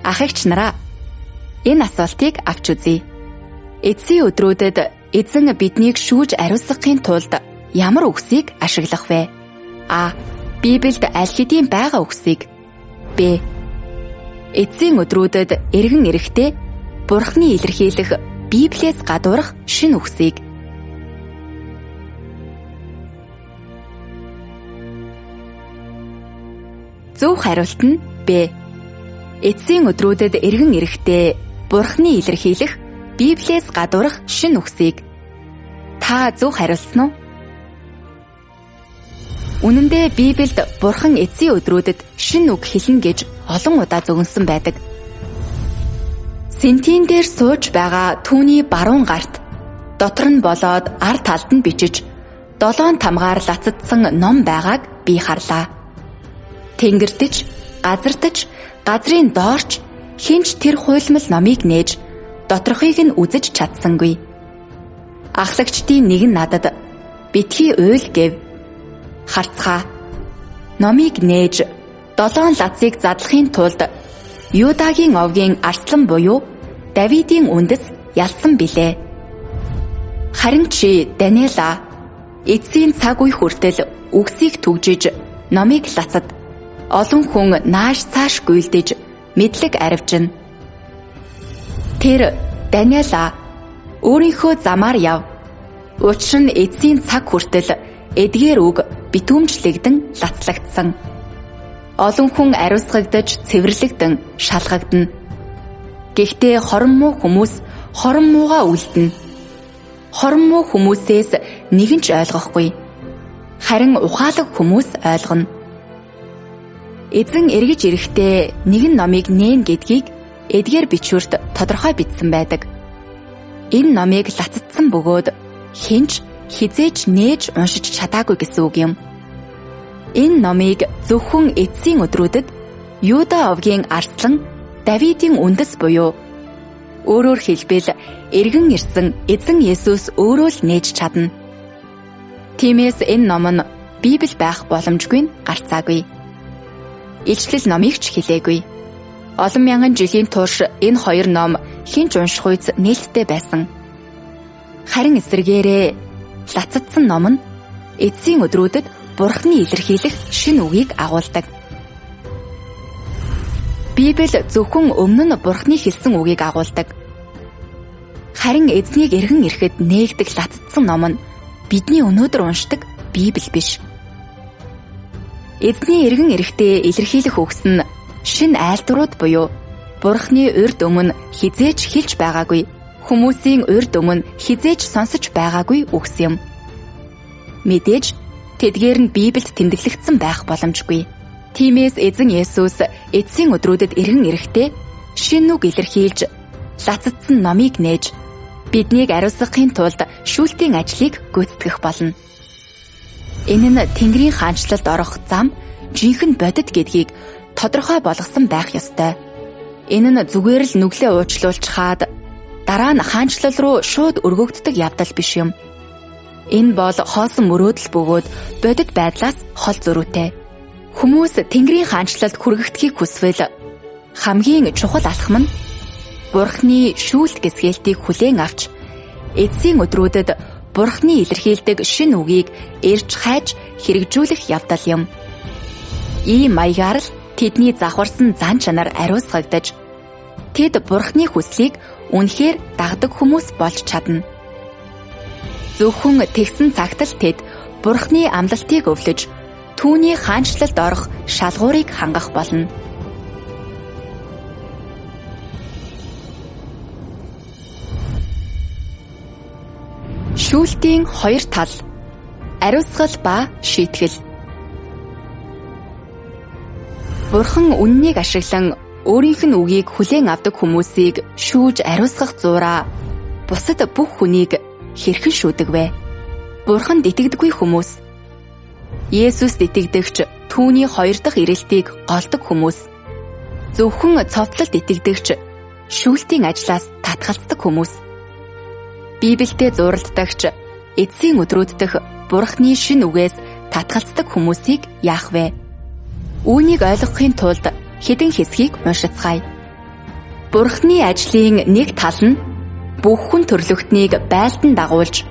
S1: Ах эгч нараа, энэ асуултыг авч үзье. Эцсийн өдрүүдэд эзэн биднийг шүүж ариусгахын тулд ямар үгсийг ашиглах вэ? А. Библиэд аль хэдийн байгаа үгсийг. Б. Эцсийн өдрүүдэд эргэн ирэхдээ Бурхны илэрхийлэх Библиэс гадуурх шинэ үгсийг. Зөв хариулт нь Б. Эцсийн өдрүүдэд эргэн ирэхдээ Бурхны илэрхийлэх Библиэс гадуурх шинэ үгсийг. Та зөв хариулсан уу? Үнэн дээр Библиэд Бурхан эцсийн өдрүүдэд шинэ үг хэлнэ гэж олон удаа зөвгөнсөн байдаг. Сентин дээр сууж байгаа түүний баруун гарт дотор нь болоод ар талд нь бичиж 7 тамгаар лацадсан ном байгааг би харлаа. Тэнгэрдэж, газардаж, газрын доорч хинч тэр хуйлмал номыг нээж доторхыг нь үзэж чадсангүй. Ахлагчдын нэг нь надад битгий уйл гэв. Харцгаа. Номыг нээж 7 лацыг задлахын тулд Юдагийн овгийн арслан буюу Давидын үндэс ялсан билээ. Харин чи Даниэла эцсийн цаг үе хүртэл үгсийг түгжиж номыг лацад олон хүн нааш цааш гүйлдэж мэдлэг аривжин. Тэр Даниэла өөрийнхөө замаар яв. Учир нь эцсийн цаг хүртэл эдгээр үг битүүмжлэгдэн лацлагдсан. Олон хүн ариусгагдаж цэвэрлэгдэн шалгагдана. Гэхдээ хорон муу хүмүүс хорон муугаа үлдэнэ. Хорон муу хүмүүсээс нэгэн ч ойлгохгүй. Харин ухаалаг хүмүүс ойлгоно. Эзэн эргэж ирэхдээ нэгэн номыг нээн гэдгийг эдгээр бичвэрт тодорхой бичсэн байдаг. Энэ номыг лацадсан бөгөөд хинч хизээж нээж уншиж чадаагүй гэсэн үг юм. Энэ номыг зөвхөн эцсийн өдрүүдэд Юда овгийн арслан Давидын үндэс буюу өөрөөр хэлбэл эргэн ирсэн эзэн Есүс өөрөө л нээж чадна. Тиймээс энэ ном нь Библи байх боломжгүй нь гарцаагүй. Илчлэл номыг ч хэлээгүй. Олон мянган жилийн турш энэ хоёр ном хинч унших үйц нээлттэй байсан. Харин эсвэргээрээ лацадсан ном нь эцсийн өдрүүдэд Бурхны илэрхийлэх шинэ үгийг агуулдаг. Библи зөвхөн өмнө нь Бурхны хэлсэн үгийг агуулдаг. Харин эзнийг эргэн ирэхэд нээгдэг лацадсан ном нь бидний өнөөдөр уншдаг Библи биш. Эзний эргэн ирэхдээ илэрхийлэх үгс нь шинэ айлтгурууд буюу Бурхны урьд өмнө хизээж хэлж байгаагүй, хүмүүсийн урьд өмнө хизээж сонсож байгаагүй үгс юм. Мэдээж тэдгээр нь Библиэд тэмдэглэгдсэн байх боломжгүй. Тиймээс эзэн Есүс эцсийн өдрүүдэд эргэн ирэхдээ шинэ үг илэрхийлж лацадсан номыг нээж биднийг ариусгахын тулд шүүлтийн ажлыг гүйцэтгэх болно. Энэ нь Тэнгэрийн хаанчлалд орох зам жинхэнэ бодит гэдгийг тодорхой болгосон байх ёстой. Энэ нь зүгээр л нүглээ уучлуулж хаад дараа нь хаанчлал руу шууд өргөгддөг явдал биш юм. Энэ бол хоосон мөрөөдөл бөгөөд бодит байдлаас хол зөрүүтэй. Хүмүүс Тэнгэрийн хаанчлалд хүргэхдгийг хүсвэл хамгийн чухал алхам нь Бурхны шүүлт гисгэлтийг хүлээн авч эцсийн өдрүүдэд Бурхны илэрхийлдэг шинэ үгийг эрж хайж хэрэгжүүлэх явдал юм. Ийм маягаар л тэдний завхарсан зан чанар ариусгагдаж тэд Бурхны хүслийг үнэхээр дагдаг хүмүүс болж чадна. Зөвхөн тэгсэн цагт л тэд Бурхны амлалтыг өвлөж түүний хаанчлалд орох шалгуурыг хангах болно. Шүүлтийн 2 тал. Ариусгал ба шийтгэл. Бурхан үннийг ашиглан өөрийнх нь үгийг хүлээн авдаг хүмүүсийг шүүж ариусгах зураа бусад бүх хүнийг хэрхэн шүүдэг вэ? Бурханд итгэдэггүй хүмүүс, Есүст итгэдэгч түүний 2 дахь ирэлтийг голдог хүмүүс, зөвхөн цовдлолд итгэдэгч шүүлтийн ажлаас татгалздаг хүмүүс, Библиэд зуралддагч эцсийн өдрүүд дэх Бурхны шинэ үгээс татгалздаг хүмүүсийг яах вэ? Үүнийг ойлгохын тулд хэдэн хэсгийг уншицгаая. Бурхны ажлын нэг тал нь бүх хүн төрлөختнийг байлдан дагуулж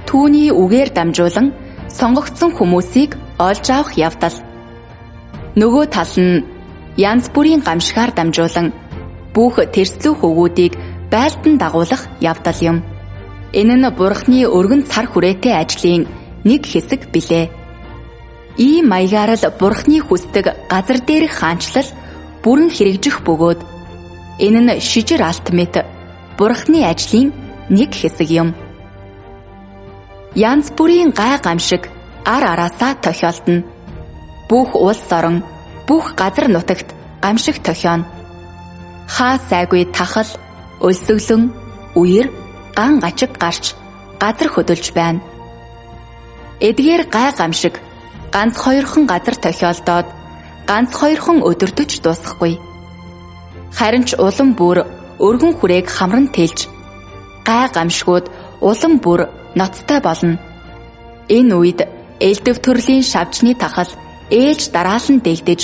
S1: түүний үгээр дамжуулан сонгогдсон хүмүүсийг олж авах явдал. Нөгөө тал нь янз бүрийн гамшигаар дамжуулан бүх тэрслүү хөвгүүдийг байлдан дагуулах явдал юм. Энэ нь Бурхны өргөн цар хүрээтэй ажлын нэг хэсэг билээ. Ийм маягаар л Бурхны хүсдэг газар дээрх хаанчлал бүрэн хэрэгжих бөгөөд энэ нь шижир алт мэт Бурхны ажлын нэг хэсэг юм. Янз бүрийн гай гамшиг ар араасаа тохиолдно. Бүх улс орон, бүх газар нутагт гамшиг тохионо. Хаа сайгүй тахал, өлсгөлөн, үер, ган гачиг гарч газар хөдөлж байна. Эдгээр гай гамшиг ганц хоёрхан газар тохиолдоод ганц хоёрхан өдөртөж дуусахгүй. Харин ч улам бүр өргөн хүрээг хамран тэлж гай гамшгууд улам бүр ноцтой болно. Энэ үед элдв төрлийн шавжны тахал ээлж дараалан дэгдэж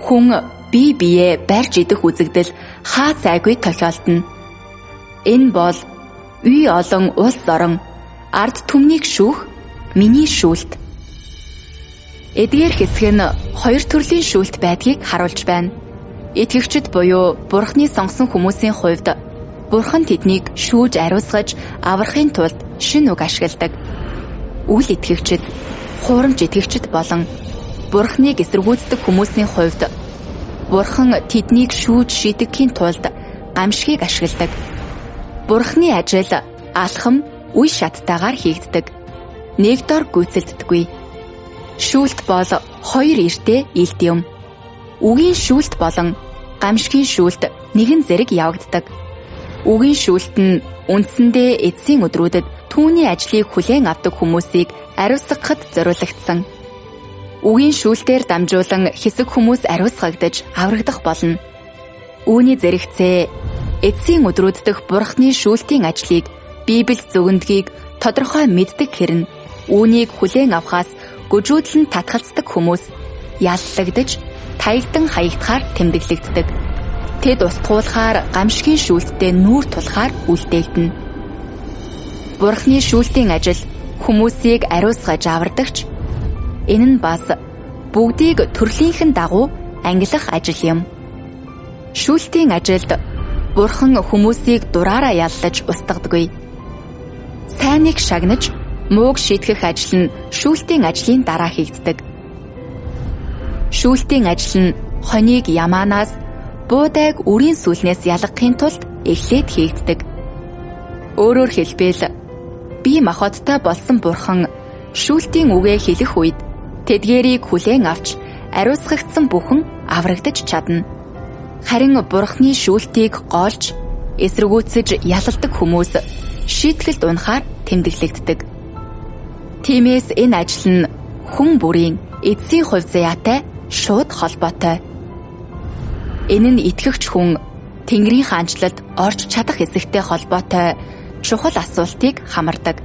S1: хүн бие биеэ барьж идэх үзэгдэл хаа сайгүй тохиолдно. Энэ бол үе олон улс орон ард түмнийг шүүх миний шүүлт. Эдгээр хэсэг нь хоёр төрлийн шүүлт байдгийг харуулж байна. Итгэгчид буюу Бурхны сонгосон хүмүүсийн хувьд Бурхан тэднийг шүүж ариусгаж аврахын тулд шин үг ашигладаг. Үл итгэгчид, хуурамч итгэгчид болон Бурхныг эсэргүүцдэг хүмүүсийн хувьд Бурхан тэднийг шүүж шийдэхийн тулд гамшигыг ашигладаг. Бурхны ажил алхам үе шаттайгаар хийгддэг. Нэг дор гүйцэлддэггүй. Шүүлт бол хоёр эртээ илт юм. Үгийн шүүлт болон гамшигын шүүлт нэгэн зэрэг явагддаг. Үгийн шүүлт нь үндсэндээ эцсийн өдрүүдэд түүний ажлыг хүлээн авдаг хүмүүсийг ариусгахад зориулагдсан. Үгийн шүүлтээр дамжуулан хэсэг хүмүүс ариусгагдаж аврагдах болно. Үүний зэрэгцээ эцсийн өдрүүд дэх Бурхны шүүлтийн ажлыг Библиэд зөвгөндгийг тодорхой мэддэг хэрнэ үүнийг хүлээн авахаас гүжүүдлэн татгалцдаг хүмүүс яллагдаж таягдан хаягдахаар тэмдэглэгддэг. Тэд устгуулахаар гамшигын шүүлттэй нүүр тулахаар үлдээгдэнэ. Бурхны шүүлтийн ажил хүмүүсийг ариусгаж авардагч энэ нь бас бүгдийг төрлийнхэн дагуу ангилах ажил юм. Шүүлтийн ажилд Бурхан хүмүүсийг дураараа яллаж устгадаггүй. Сайныг шагнаж мууг шийтгэх ажил нь шүүлтийн ажлын дараа хийгддэг. Шүүлтийн ажил нь хонийг ямаанаас буудайг үрийн сүлнээс ялгахын тулд эхлээд хийгддэг. Өөрөөр хэлбэл бие махбодтой болсон Бурхан шүүлтийн үгээ хэлэх үед тэдгээрийг хүлээн авч ариусгагдсан бүхэн аврагдаж чадна. Харин Бурхны шүүлтийг гоолж эсэргүүцэж ялалдаг хүмүүс шийтгэлд унахаар тэмдэглэгддэг. Тиймээс энэ ажил нь хүн бүрийн эцсийн хувь заяатай шууд холбоотой. Энэ нь итгэгч хүн Тэнгэрийн хаанчлалд орж чадах хэсэгтэй холбоотой чухал асуултыг хамардаг.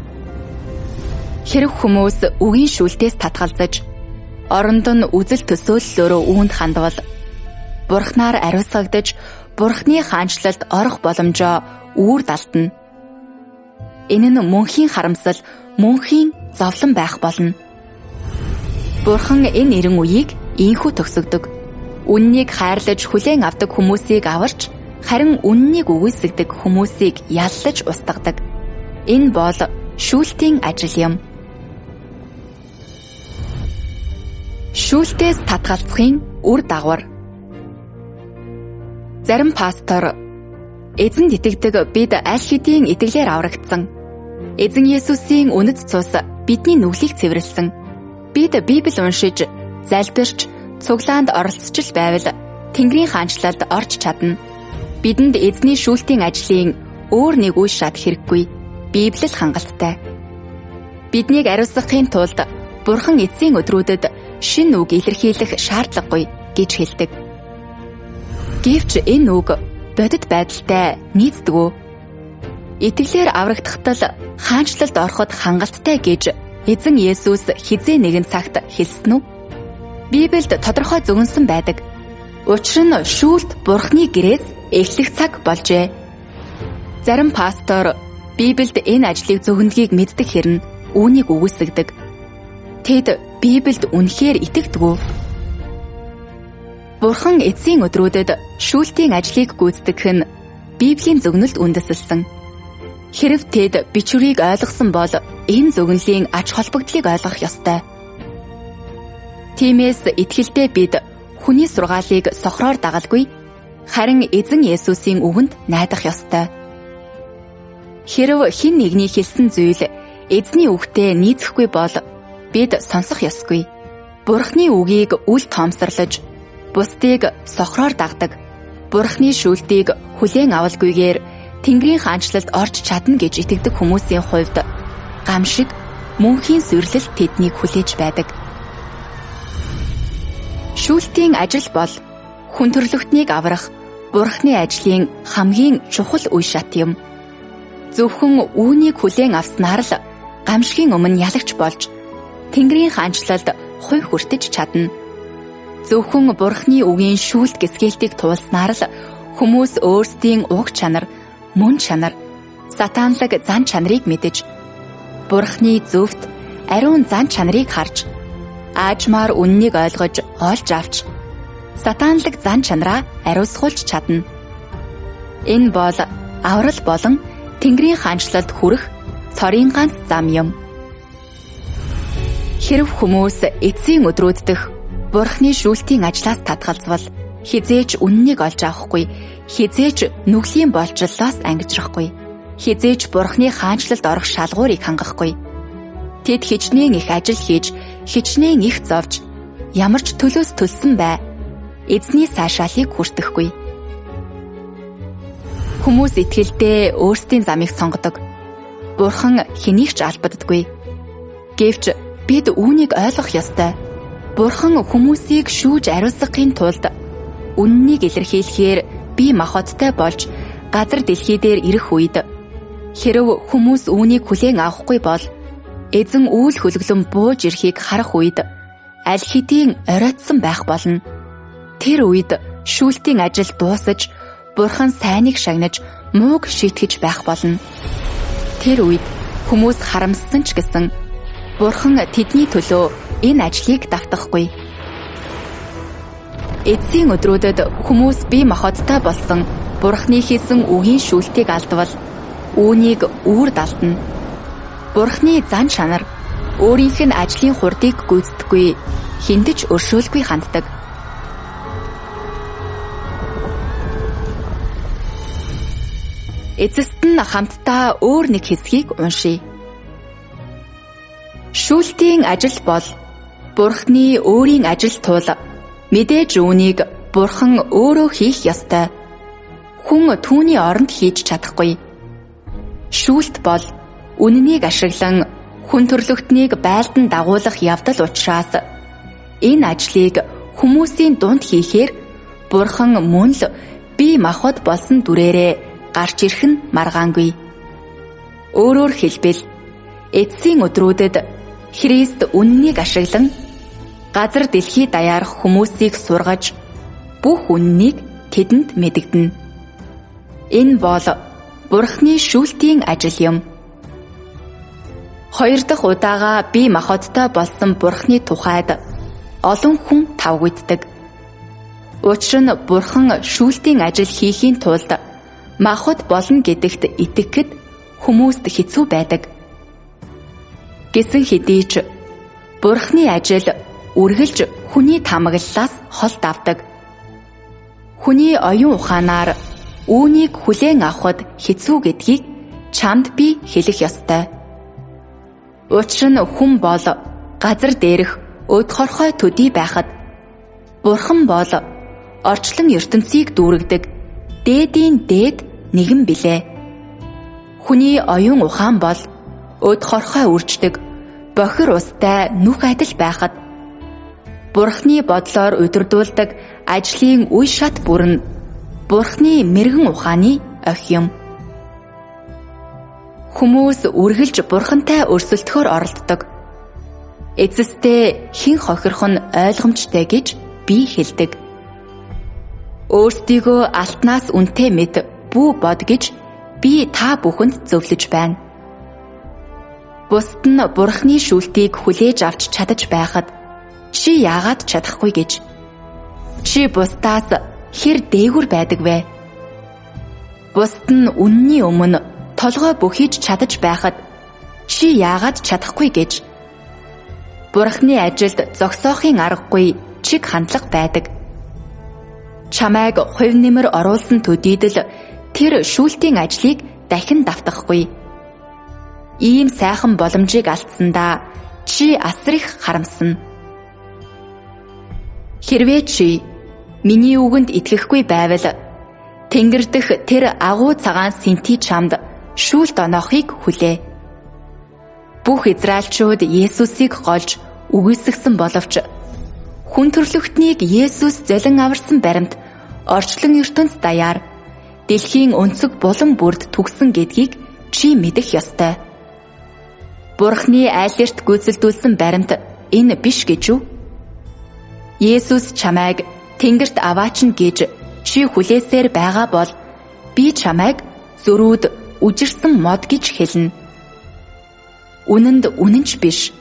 S1: Хэрэг хүмүүс үгийн шүүлтээс татгалзаж оронд нь үзэл төсөөллөөрөө үүнд хандвал Бурхнаар ариусгагдаж Бурхны хаанчлалд орох боломжоо үүр далтна. Энэ нь мөнхийн харамсал, мөнхийн зовлон байх болно. Бурхан энэ эрен үеийг ийхүү төгсгдөг. Үннийг хайрлаж хүлээн авдаг хүмүүсийг аварч харин үннийг үгүйсгдэг хүмүүсийг яллаж устгадаг. Энэ бол шүүлтийн ажил юм. Шүүлтээс татгалзахын үр дагавар. Зарим пастор эзэнд итгэдэг бид аль хэдийн итгэлээр аврагдсан. Эзэн Есүсийн үнэт цус бидний нүглийг цэвэрлсэн. Бид Библийг уншиж, залбирч, цуглаанд оролцож байвал Тэнгэрийн хаанчлалд орж чадна. Бидэнд эзний шүүлтийн ажлын өөр нэг үе шат хэрэггүй. Библи л хангалттай. Биднийг ариусгахын тулд Бурхан эцсийн өдрүүдэд шинэ үг илэрхийлэх шаардлагагүй гэж хэлдэг. Гэвч энэ үг бодит байдалтай нийцдэг үү? Итгэлээр аврагдахтал хаанчлалд ороход хангалттай гэж эзэн Есүс хизээ нэгэн цагт хэлсэн үү? Библиэд тодорхой зөвгөнсөн байдаг. Учир нь шүүлт Бурхны гэрээс эхлэх цаг болжээ. Зарим пастор Библиэд энэ ажлыг зөвгөндгийг мэддэг хэрнэ үүнийг үгүйсгдэг. Тэд Библиэд үнэхээр итгэдэг үү? Бурхан эцсийн өдрүүдэд шүүлтийн ажлыг гүйцэтгэх нь Библийн зөвгнөлд үндэслэсэн. Хэрэв тэд бичвэрийг ойлгосон бол энэ зөвгөнлийн ач холбогдлыг ойлгох ёстой. Тиймээс итгэлдээ бид хүний сургаалыг сохроор дагалгүй, харин эзэн Есүсийн үгэнд найдах ёстой. Хэрэв хэн нэгний хэлсэн зүйл эзний үгтэй нийцэхгүй бол бид сонсох ёсгүй. Бурхны үгийг үл тоомсорлож, бусдыг сохроор дагдаг. Бурхны шүүлтийг хүлээн авалгүйгээр Тэнгэрийн хаанчлалд орж чадна гэж итгэдэг хүмүүсийн хувьд гамшиг, мөнхийн суйрлал тэднийг хүлээж байдаг. Шүүлтийн ажил бол хүн төрлөختнийг аврах Бурхны ажлын хамгийн чухал үе шат юм. Зөвхөн үүнийг хүлээн авснаар л гамшигын өмнө ялагч болж Тэнгэрийн хаанчлалд хувь хүртэж чадна. Зөвхөн Бурхны үгийн шүүлт гисгэлтийг туулснаар л хүмүүс өөрсдийн уг чанар, мөн чанар, сатанлаг зан чанарыг мэдэж, Бурхны зөвхт ариун зан чанарыг харж, аажмаар үннийг ойлгож, олж авч, сатанлаг зан чанараа ариусгуулж чадна. Энэ бол аврал болон Тэнгэрийн хаанчлалд хүрэх цорын ганц зам юм. Хэрв хүмүүс эцсийн өдрүүд дэх Бурхны шүүлтийн ажлаас татгалзвал хизээж үннийг олж авахгүй, хизээж нүглийн болжллоос ангижрахгүй, хизээж Бурхны хаанчлалд орох шалгуурыг хангахгүй. Тэд хичнээн их ажил хийж, хичнээн их зовж, ямар ч төлөөс төлсөн бай, эзний сайшаалыг хүртэхгүй. Хүмүүс итгэлдээ өөрсдийн замыг сонгодог. Бурхан хэнийг ч албаддаггүй. Гэвч бид үүнийг ойлгох ёстой. Бурхан хүмүүсийг шүүж ариусгахын тулд үннийг илэрхийлэхээр бие махбодтой болж газар дэлхий дээр ирэх үед хэрв хүмүүс үүнийг хүлээн авахгүй бол эзэн үйл хөлөглөн бууж ирэхийг харах үед аль хэдийн оройтсон байх болно. Тэр үед шүүлтийн ажил дуусаж Бурхан сайныг шагнаж мууг шийтгэж байх болно. Тэр үед хүмүүс харамссан ч гэсэн Бурхан тэдний төлөө энэ ажлыг давтахгүй. Эцсийн өдрүүдэд хүмүүс бие махбодтой болсон Бурханы хийсэн үгийн шүүлтийг алдвал үүнийг үүр далтна. Бурханы зан чанар өөрийнх нь ажлын хурдыг гүйцэтгэхгүй, хиндэж өршөөлгүй ханддаг. Эцэст нь хамтдаа өөр нэг хэсгийг уншийе. Шүүлтийн ажил бол Бурханы өөрийн ажил тул мэдээж үүнийг Бурхан өөрөө хийх ёстой. Хүн түүний оронд хийж чадахгүй. Шүүлт бол үннийг ашиглан хүн төрлөختнийг байлдан дагуулах явдал учраас энэ ажлыг хүмүүсийн дунд хийхээр Бурхан мөн л бие махбод болсон дүрээрээ гарч ирэх нь маргаангүй. Өөрөөр хэлбэл эцсийн өдрүүдэд Христ үннийг ашиглан газар дэлхий даяарх хүмүүсийг сургаж бүх үннийг тэдэнд мэдэгдэнэ. Энэ бол Бурханы шүүлтийн ажил юм. Хоёр дахь удаага бие махбодтой болсон Бурханы тухайд олон хүн тавгүйддэг. Учир нь Бурхан шүүлтийн ажил хийхийн тулд махбод болно гэдэгт итгэхэд хүмүүст хэцүү байдаг. Гэсэн хэдий ч Бурханы ажил үргэлж хүний тамаглалаас хол давдаг. Хүний оюун ухаанаар үүнийг хүлээн авахд хэцүү гэдгийг чамд би хэлэх ёстой. Учир нь хүн бол газар дээрх өд хорхой төдий байхад Бурхан бол орчлон ертөнцийг дүүргдэг дээдийн дээд нэгэн билээ. Хүний оюун ухаан бол өд хорхой үрждэг бохир устай нүх адил байхад Бурханы бодлоор удирдуулдаг ажлын үе шат бүр нь Бурханы мэрэгэн ухааны охь юм. Хүмүүс үргэлж Бурхантай өрсөлдөхөөр оролддог. Эцэстээ хэн хохирох нь ойлгомжтой гэж би хэлдэг. Өөрсдийгөө алтнаас үнэтэй мэд бүү бод гэж би та бүхэнд зөвлөж байна. Бусд нь Бурханы шүүлтийг хүлээж авч чадаж байхад чи яагаад чадахгүй гэж? Чи бусдаас хэр дээгүр байдаг вэ? Бусд нь үнний өмнө толгой бүхийж чадаж байхад чи яагаад чадахгүй гэж? Бурханы ажилд зогсоохын аргагүй чиг хандлага байдаг. Чамайг хувь нэмэр оруулсан төдийд л тэр шүүлтийн ажлыг дахин давтахгүй. Ийм сайхан боломжийг алдсандаа чи асар их харамсна. Хэрвээ чи миний үгэнд итгэхгүй байвал тэнгэр дэх тэр агуу цагаан синти чамд шүүлт оноохыг хүлээ. Бүх израильчууд Есүсийг голж үгүйсгсэн боловч хүн төрлөختнийг Есүс золин аварсан баримт орчлон ертөнц даяар дэлхийн өнцөг булан бүрд түгсэн гэдгийг чи мэдэх ёстой. Бурхны айлэрт гүйцэлдүүлсэн баримт энэ биш гэж үү? Есүс чамайг тэнгэрт аваач нь гэж чи хүлээсээр байгаа бол би чамайг зөрүүд үжирсэн мод гэж хэлнэ. Үнэнд үнэнч биш.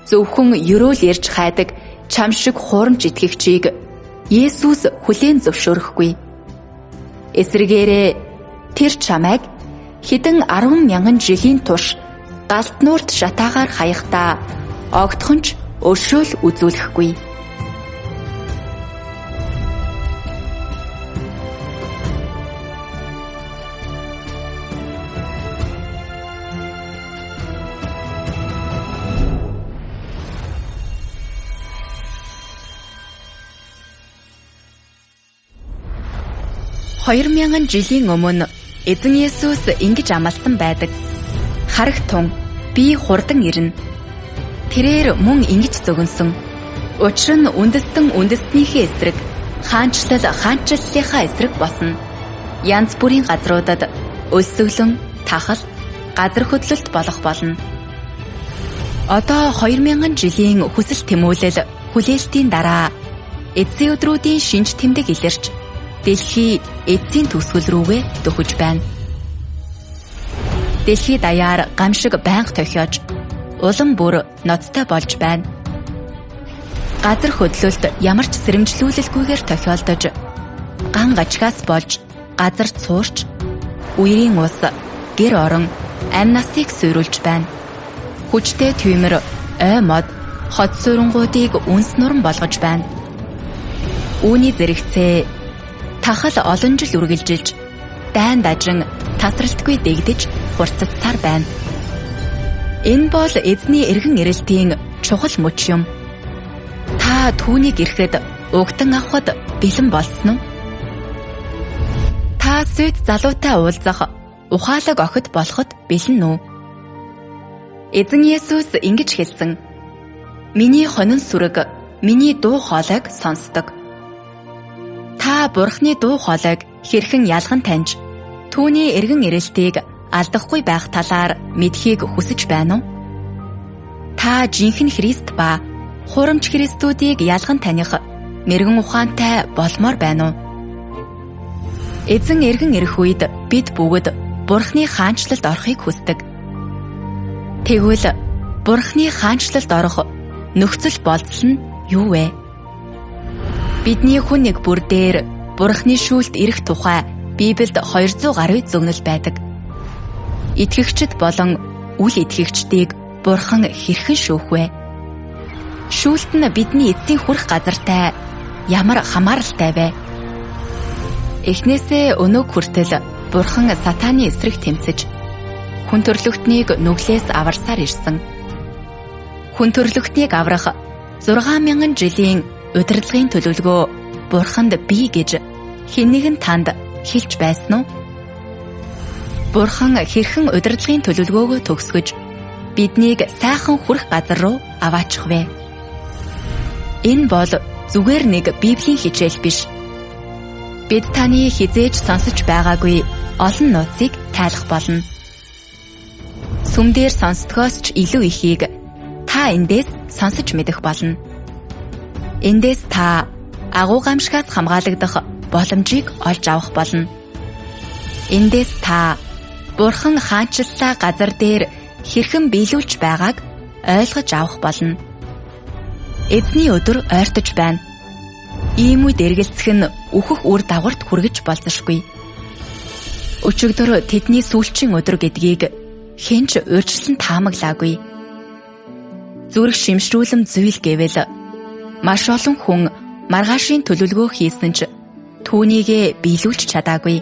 S1: Зөвхөн ерөөл ярьж хайдаг чам шиг хуурамч итгэгчийг Есүс хүлээн зөвшөөрөхгүй. Эсвэргээрээ тэр чамайг хэдэн 10,000 жилийн турш галт нуурт шатаагаар хаяхдаа огтхон ч өршөөл үзүүлэхгүй. Хоёр 2000 жилийн өмнө эзэн Есүс ингэж амласан байдаг. Харагт тун би хурдан ирнэ. Тэрээр мөн ингэж зөгнсөн. Учир нь үндэстэн үндэстнийхээ эсрэг, хаанчлал хаанчлалынхаа эсрэг босно. Янз бүрийн газруудад өлсгөлөн, тахал, газар хөдлөлт болох болно. Одоо 2000 жилийн хүсэл тэмүүлэл хүлээлтийн дараа эцсийн өдрүүдийн шинж тэмдэг илэрч дэлхий эцсийн төгсгөл рүүгээ дөхөж байна. Дэлхий даяар гамшиг байнга тохиож, улам бүр ноцтой болж байна. Газар хөдлөлт ямар ч сэрэмжлүүлэлгүйгээр тохиолдож, ган гачгаас болж, газар цуурч, үерийн ус, гэр орон, амь насыг суйруулж байна. Хүчтэй түймэр, ой мод, хот суурангуудыг үнс нуран болгож байна. Үүний зэрэгцээ тахал олон жил үргэлжилж, дайн дажин тасралтгүй дэгдэж хурццсаар байна. Энэ бол эзний эргэн ирэлтийн чухал мөч юм. Та түүнийг ирэхэд угтан авахд бэлэн болсон уу? Та сүд залуутай уулзах, ухаалаг охид болоход бэлэн үү? Эзэн Есүс ингэж хэлсэн: "Миний хонин сүрэг, миний дуу хоолойг сонсдог." Та Бурхны дуу хоолойг хэрхэн ялган таньж, түүний эргэн ирэлтийг алдахгүй байх талаар мэдхийг хүсэж байна уу? Та жинхэнэ Христ ба хурамч Христүүдийг ялган таних мэрэгэн ухаантай болмоор байна уу? Эзэн эргэн ирэх үед бид бүгд Бурхны хаанчлалд орохыг хүсдэг. Тэгвэл Бурхны хаанчлалд орох нөхцөл болцол нь юу вэ? Бидний хүн нэг бүр дээр Бурхны шүүлт ирэх тухай Библиэд 200 гаруй зөвнөл байдаг. Итгэгчд болон үл итгэгчдийг Бурхан хэрхэн шүүх вэ? Шүүлт нь бидний эцсийн хүрэх газартай ямар хамааралтай вэ? Эхнээсээ өнөөг хүртэл Бурхан сатааны эсрэг тэмцэж, хүн төрлөختнийг нүглээс аварсаар ирсэн. Хүн төрлөختнийг аврах 6000 жилийн удирдлагын төлөвлөгөө Бурханд бий гэж хэн нэгэн танд хэлж байсан уу? Бурхан хэрхэн удирдлагын төлөвлөгөөгөө төгсгөж биднийг сайхан хүрэх газар руу аваачих вэ? Энэ бол зүгээр нэг Библийн хичээл биш. Бид таны хизээж сонсож байгаагүй олон нууцыг тайлах болно. Сүмдэр сонсдгоос ч илүү ихийг та эндээс сонсож мэдэх болно. Эндээс та агуу гамшигаас хамгаалагдах боломжийг олж авах болно. Эндээс та Бурхан хаанчлалаа газар дээр хэрхэн биелүүлж байгааг ойлгож авах болно. Эзний өдөр ойртож байна. Ийм үед эргэлзэх нь үхэх үр дагаварт хүргэж болзошгүй. Өчигдөр тэдний сүүлчийн өдөр гэдгийг хэн ч урьдчилан таамаглаагүй. Зүрх шимшрүүлэм зүйл гэвэл маш олон хүн маргаашийн төлөвлөгөө хийсэн ч түүнийгээ биелүүлж чадаагүй.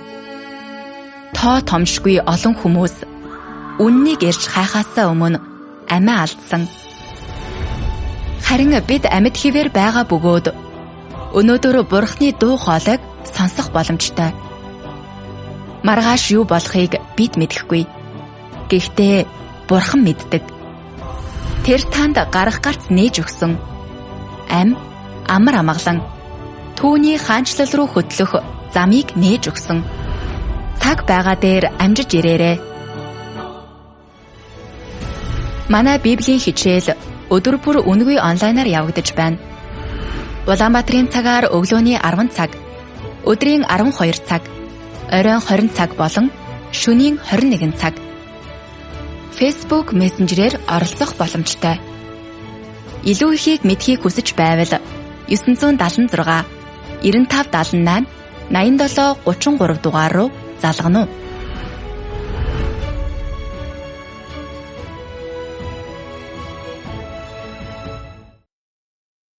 S1: Тоо томшгүй олон хүмүүс үннийг ярьж хайхаасаа өмнө амиа алдсан. Харин бид амьд хിവэр байгаа бөгөөд өнөөдөр Бурхны дуу хоолойг сонсох боломжтой. Маргааш юу болохыг бид мэдэхгүй. Гэхдээ Бурхан мэддэг. Тэр танд гарах гарц нээж өгсөн. Амар амгалан түүний хаанчлал руу хөтлөх замыг нээж өгсөн. Цаг байгаа дээр амжиж ирээрэй. Манай Библийн хичээл өдөр бүр үнэгүй онлайнаар явагдаж байна. Улаанбаатарын цагаар өглөөний 10 цаг, өдрийн 12 цаг, оройн 20 цаг болон шөнийн 21 цаг. Facebook Messenger-ээр оролцох боломжтой. Илүү ихийг мэдхийг хүсэж байвал 976 9578 8733 дугаар руу залгана уу.